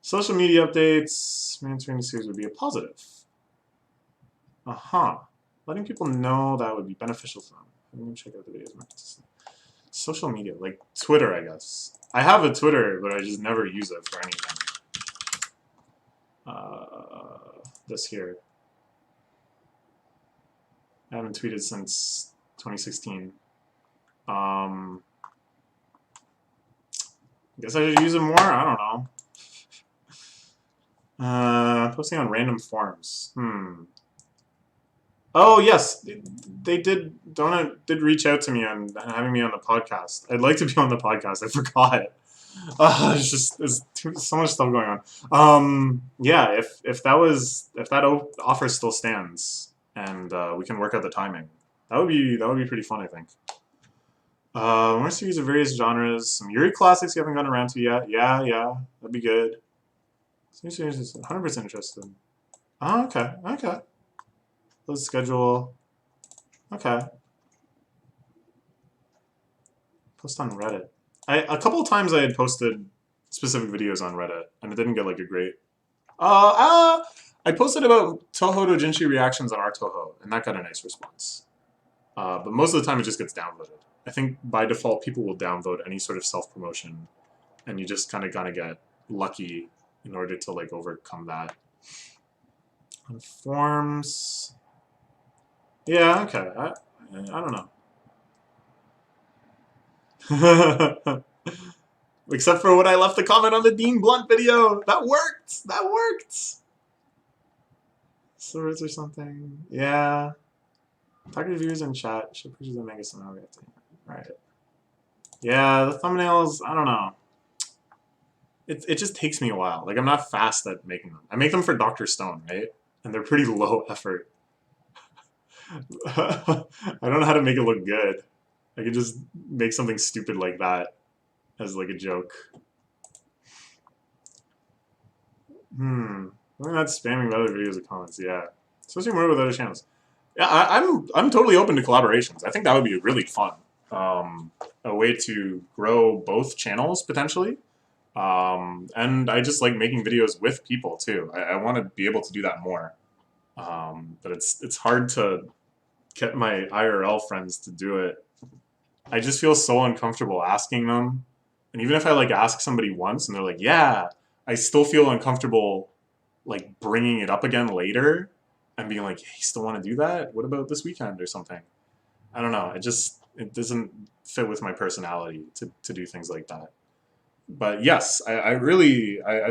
Speaker 1: Social media updates. Mentoring the series would be a positive. Letting people know that would be beneficial for them. I'm going to check out the videos. Social media, like Twitter, I guess. I have a Twitter, but I just never use it for anything. This here. I haven't tweeted since 2016. I guess I should use it more? I don't know. Posting on random forums. Oh, yes. They did. Donut did reach out to me on having me on the podcast. I'd like to be on the podcast. I forgot. There's so much stuff going on. Yeah, if that offer still stands, and we can work out the timing. That would be pretty fun, I think. More series of various genres. Some Yuri classics you haven't gotten around to yet. Yeah, that'd be good. Some series is 100% interested. Oh, okay, okay. Let's schedule. Okay. Post on Reddit. A couple of times I had posted specific videos on Reddit, and it didn't get like a great. I posted about Toho Dojinshi reactions on our Toho, and that got a nice response. But most of the time it just gets downvoted. I think by default people will downvote any sort of self-promotion, and you just kind of gotta get lucky in order to like overcome that. On forms, yeah, okay. I don't know. Except for when I left a comment on the Dean Blunt video. That worked! That worked! Swords or something. Yeah. Talk to viewers in chat. Show pictures of Mega somehow. We have to. Right. Yeah, the thumbnails, I don't know. It just takes me a while. Like, I'm not fast at making them. I make them for Dr. Stone, right? And they're pretty low effort. I don't know how to make it look good. I could just make something stupid like that as like a joke. I'm not spamming other videos or comments, yeah. Especially more with other channels. Yeah, I'm totally open to collaborations. I think that would be really fun. A way to grow both channels, potentially. And I just like making videos with people, too. I want to be able to do that more. But it's hard to get my IRL friends to do it. I just feel so uncomfortable asking them. And even if I like ask somebody once and they're like, yeah, I still feel uncomfortable like bringing it up again later and being like, hey, you still want to do that? What about this weekend or something? I don't know. It doesn't fit with my personality to do things like that. But yes, I'd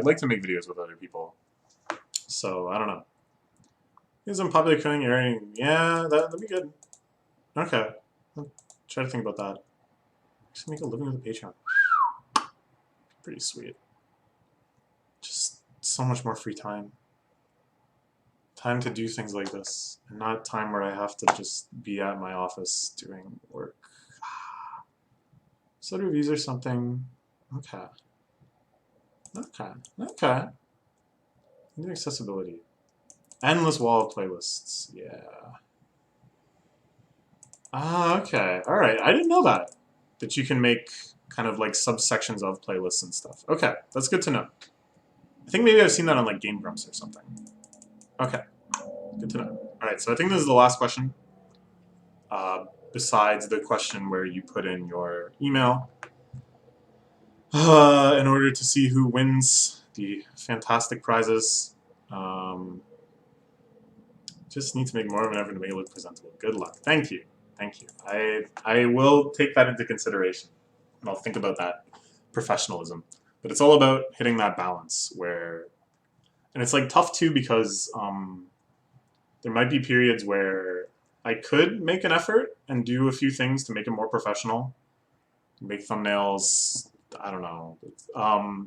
Speaker 1: like to make videos with other people. So I don't know. Here's some popular coding area. Yeah, that'd be good. Okay. I'll try to think about that. Just make a living with a Patreon. Pretty sweet. Just so much more free time. Time to do things like this, and not time where I have to just be at my office doing work. So reviews or something. Okay. Okay. New accessibility. Endless wall of playlists. Yeah. Ah, okay. Alright, I didn't know that. That you can make kind of like subsections of playlists and stuff. Okay, that's good to know. I think maybe I've seen that on like Game Grumps or something. Okay, good to know. Alright, so I think this is the last question. Besides the question where you put in your email in order to see who wins the fantastic prizes. Just need to make more of an effort to make it look presentable. Good luck. Thank you. Thank you. I will take that into consideration, and I'll think about that professionalism. But it's all about hitting that balance where, and it's like tough too because there might be periods where I could make an effort and do a few things to make it more professional, make thumbnails. I don't know,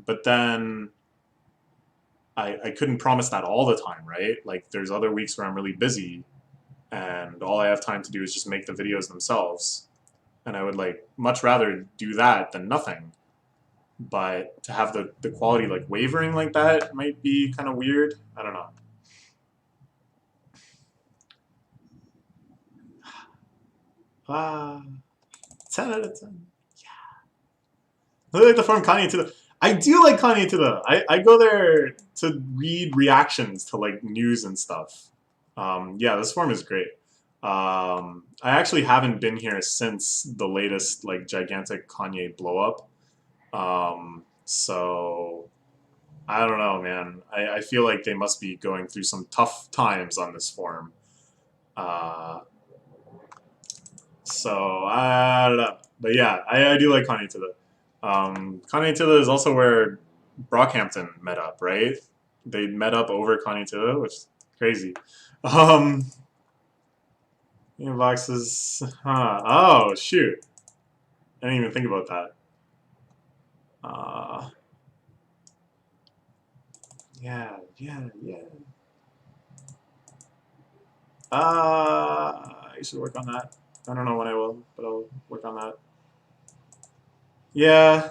Speaker 1: but then I couldn't promise that all the time, right? Like there's other weeks where I'm really busy and all I have time to do is just make the videos themselves. And I would like much rather do that than nothing. But to have the quality like wavering like that might be kind of weird. I don't know. Ah, 10 out of 10. I like the forum Kanye to the. I do like Kanye to the. I go there to read reactions to like news and stuff. Yeah, this forum is great. I actually haven't been here since the latest like gigantic Kanye blow up. So I don't know, man. I feel like they must be going through some tough times on this forum. So I don't know, but yeah, I do like Kanye to the. Kanye to the is also where Brockhampton met up, right? They met up over Kanye to the, which is crazy. Boxes. Huh. Oh shoot! I didn't even think about that. Yeah. I should work on that. I don't know when I will, but I'll work on that. Yeah,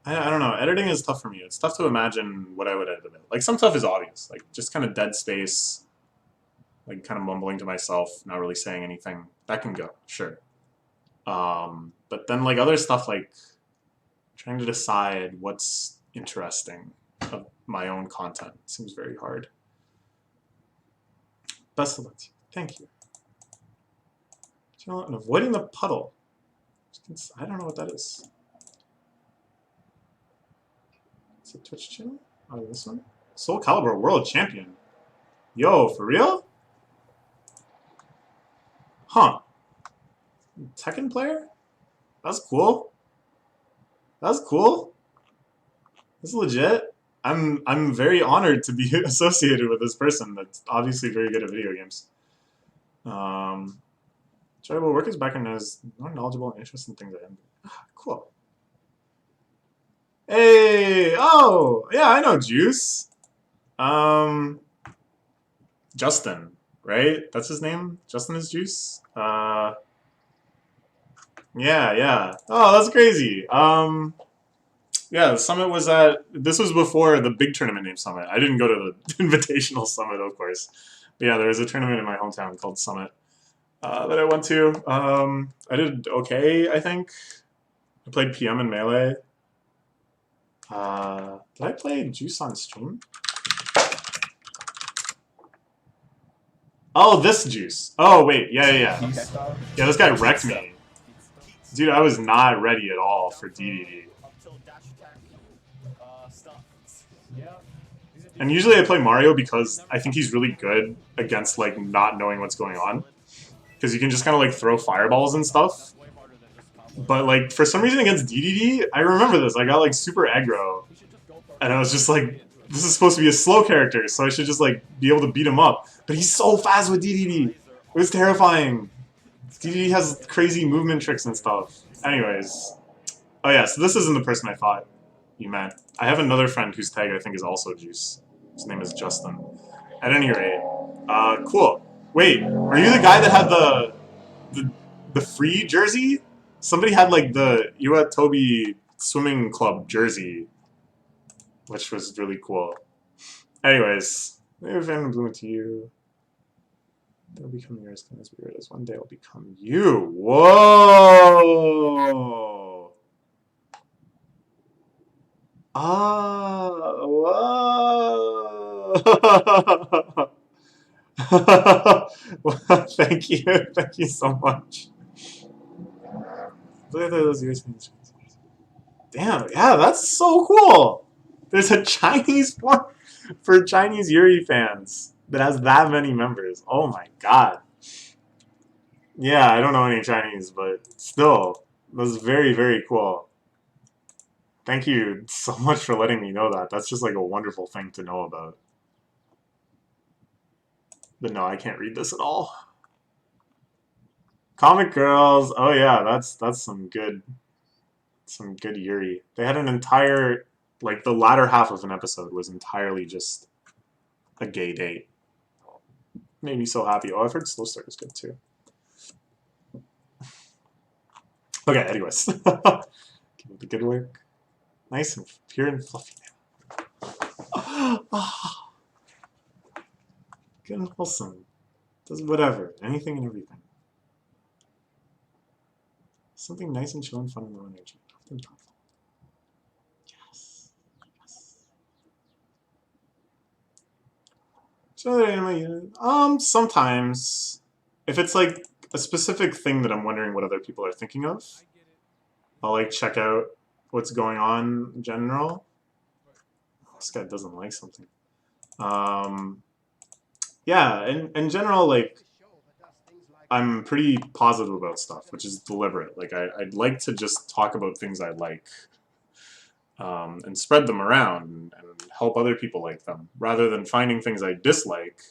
Speaker 1: I don't know. Editing is tough for me. It's tough to imagine what I would edit it. Like, some stuff is obvious. Like, just kind of dead space, like, kind of mumbling to myself, not really saying anything. That can go, sure. But then, like, other stuff, like, trying to decide what's interesting of my own content seems very hard. Best of luck to you. Thank you. And avoiding the puddle. I don't know what that is. It's a Twitch channel? Oh, this one? Soul Calibur World Champion. Yo, for real? Huh. Tekken player? That's cool. That's cool. That's legit. I'm very honored to be associated with this person that's obviously very good at video games. Enjoyable work is background is more knowledgeable and interesting things I am. Cool. Hey, oh, yeah, I know Juice. Justin, right? That's his name? Justin is Juice? Yeah. Oh, that's crazy. Yeah, the summit was this was before the big tournament named Summit. I didn't go to the Invitational Summit, of course. But yeah, there was a tournament in my hometown called Summit that I went to. I did okay, I think. I played PM and Melee. Did I play Juice on stream? Oh, this Juice. Oh, wait. Yeah. Okay. Yeah, this guy wrecked me. Dude, I was not ready at all for DDD. And usually I play Mario because I think he's really good against, like, not knowing what's going on. Because you can just kind of, like, throw fireballs and stuff. But, like, for some reason against DDD, I remember this. I got, like, super aggro. And I was just like, this is supposed to be a slow character, so I should just, like, be able to beat him up. But he's so fast with DDD. It was terrifying. DDD has crazy movement tricks and stuff. Anyways. Oh yeah, so this isn't the person I thought you meant. I have another friend whose tag I think is also Juice. His name is Justin. At any rate, cool. Wait, are you the guy that had the free jersey? Somebody had like the Iwatobi swimming club jersey, which was really cool. Anyways, maybe if I'm blooming to you, they'll become yours as weird as one day will become you. Whoa! Ah, whoa! Well, thank you so much. Look at those ears. Damn, yeah, that's so cool. There's a Chinese one for Chinese Yuri fans that has that many members. Oh my god. Yeah, I don't know any Chinese, but still, that's very, very cool. Thank you so much for letting me know that. That's just like a wonderful thing to know about. But no, I can't read this at all. Comic Girls. Oh yeah, that's some good Yuri. They had an entire, like, the latter half of an episode was entirely just a gay date. Made me so happy. Oh, I've heard Slow Start is good too. Okay, anyways. Keep up the good work. Nice and pure and fluffy now. Good and wholesome. Does whatever. Anything and everything. Something nice and chill and fun and low energy. Often thoughtful. Yes. Sometimes. If it's like a specific thing that I'm wondering what other people are thinking of, I'll like check out what's going on in general. Oh, this guy doesn't like something. Yeah, in general, like, I'm pretty positive about stuff, which is deliberate. Like, I'd like to just talk about things I like, and spread them around and help other people like them, rather than finding things I dislike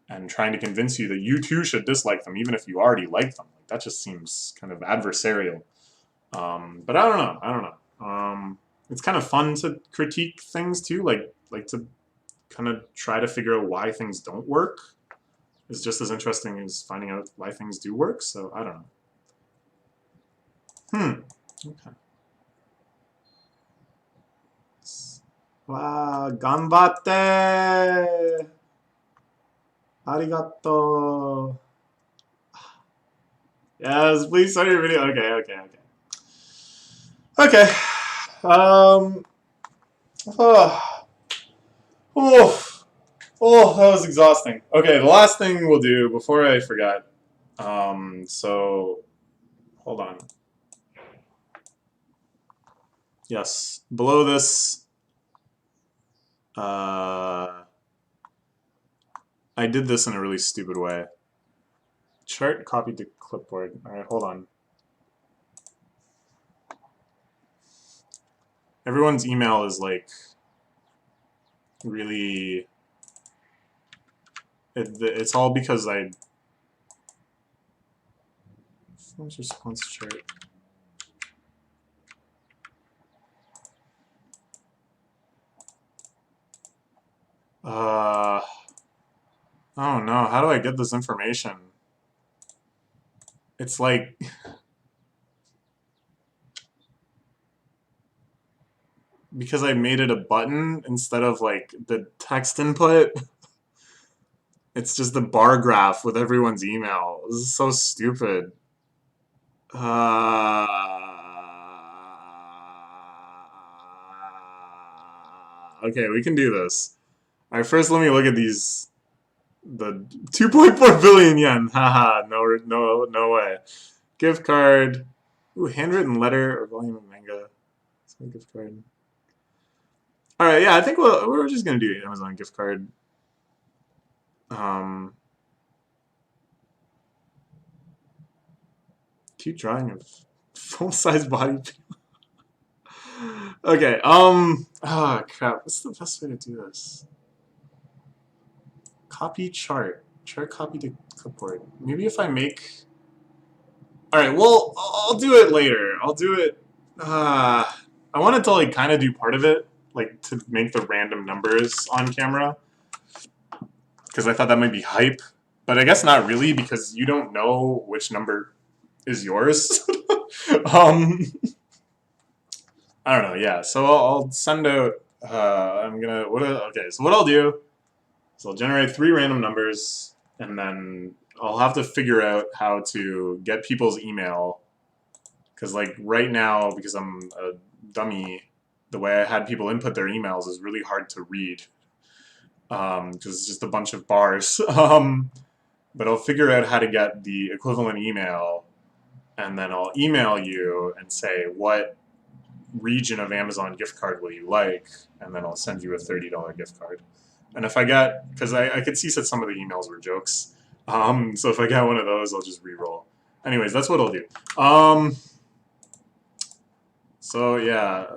Speaker 1: and trying to convince you that you too should dislike them, even if you already like them. Like, that just seems kind of adversarial. But I don't know. It's kind of fun to critique things too, like to kind of try to figure out why things don't work. is just as interesting as finding out why things do work, so I don't know. Okay. Wow, ganbatte! Arigato! Yes, please start your video. Okay. Um. Oh, oh, that was exhausting. Okay, the last thing we'll do before I forget. So, hold on. Yes, below this, I did this in a really stupid way. Chart copied to clipboard. All right, hold on. Everyone's email is like really. It's all because I. What's response chart? Oh no, how do I get this information? It's like. Because I made it a button instead of like the text input. It's just a bar graph with everyone's email. This is so stupid. Okay, we can do this. Alright, first let me look at these. The 2.4 billion yen. Haha, no way. Gift card. Ooh, handwritten letter or volume of manga. Gift card. Alright, yeah, I think we're just gonna do Amazon gift card. Cute drawing of full-size body. Okay, oh crap, what's the best way to do this? Copy chart. Chart copy to clipboard. Maybe if I make... Alright, well, I'll do it later. I'll do it... I wanted to, like, kind of do part of it, like, to make the random numbers on camera. Because I thought that might be hype. But I guess not really, because you don't know which number is yours. I don't know, yeah. So I'll send out, okay, so what I'll do is I'll generate 3 random numbers, and then I'll have to figure out how to get people's email. Because, like, right now, because I'm a dummy, the way I had people input their emails is really hard to read. Because it's just a bunch of bars. But I'll figure out how to get the equivalent email, and then I'll email you and say, what region of Amazon gift card will you like? And then I'll send you a $30 gift card. And if I get, because I could see that some of the emails were jokes, so if I get one of those, I'll just re-roll. Anyways, that's what I'll do. So yeah.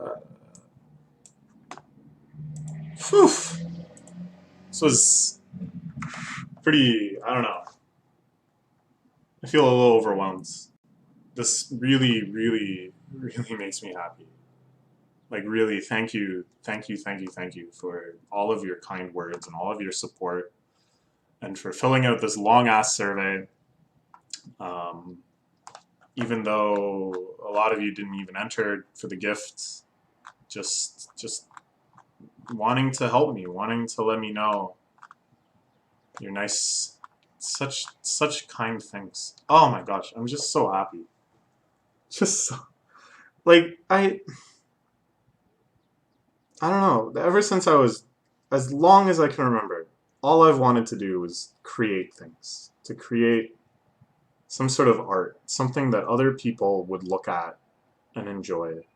Speaker 1: Whew. This was pretty, I don't know. I feel a little overwhelmed. This really, really, really makes me happy. Like, really, thank you for all of your kind words and all of your support, and for filling out this long-ass survey. Even though a lot of you didn't even enter for the gift, just wanting to help me, wanting to let me know your nice, such kind things. Oh my gosh, I'm just so happy. Just so, like, I don't know. Ever since I was, as long as I can remember, all I've wanted to do was create things. To create some sort of art. Something that other people would look at and enjoy.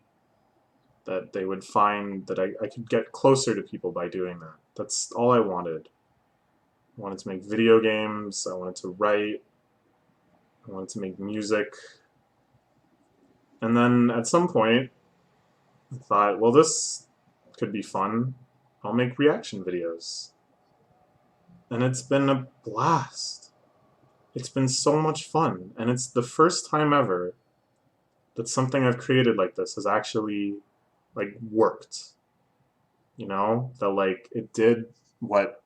Speaker 1: That they would find that I could get closer to people by doing that. That's all I wanted. I wanted to make video games. I wanted to write. I wanted to make music. And then at some point, I thought, well, this could be fun. I'll make reaction videos. And it's been a blast. It's been so much fun. And it's the first time ever that something I've created like this has actually, like, worked. You know? That, like, it did what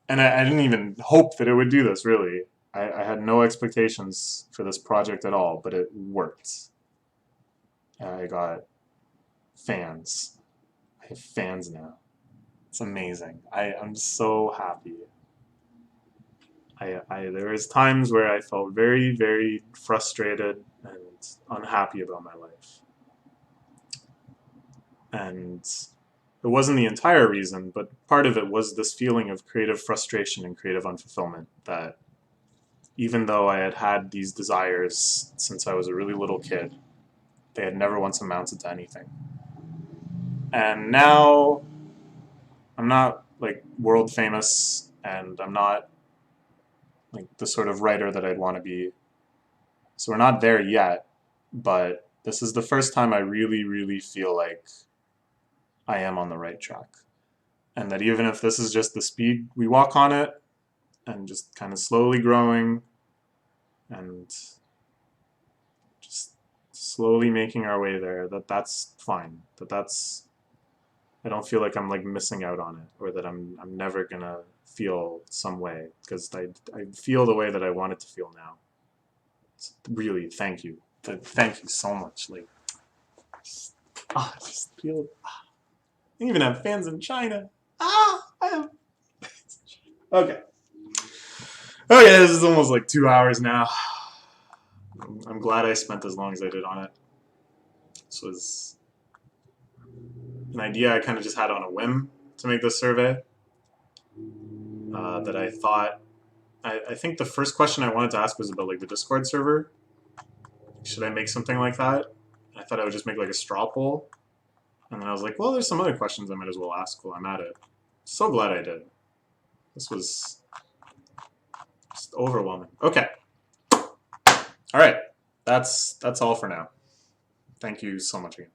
Speaker 1: And I didn't even hope that it would do this, really. I had no expectations for this project at all, but it worked. I got fans. I have fans now. It's amazing. I'm so happy. There was times where I felt very, very frustrated and unhappy about my life. And it wasn't the entire reason, but part of it was this feeling of creative frustration and creative unfulfillment that even though I had had these desires since I was a really little kid, they had never once amounted to anything. And now I'm not like world famous, and I'm not like the sort of writer that I'd want to be. So we're not there yet, but this is the first time I really, really feel like I am on the right track. And that even if this is just the speed we walk on it, and just kind of slowly growing, and just slowly making our way there, that's fine. I don't feel like I'm like missing out on it, or that I'm never gonna feel some way, because I feel the way that I want it to feel now. It's really, thank you. Thank you so much. Like, just feel. I even have fans in China. I have. Okay. Okay, this is almost like 2 hours now. I'm glad I spent as long as I did on it. This was an idea I kind of just had on a whim to make this survey. That I thought, I think the first question I wanted to ask was about like the Discord server. Should I make something like that? I thought I would just make like a straw poll. And then I was like, well, there's some other questions I might as well ask while I'm at it. So glad I did. This was just overwhelming. Okay. All right. That's all for now. Thank you so much again.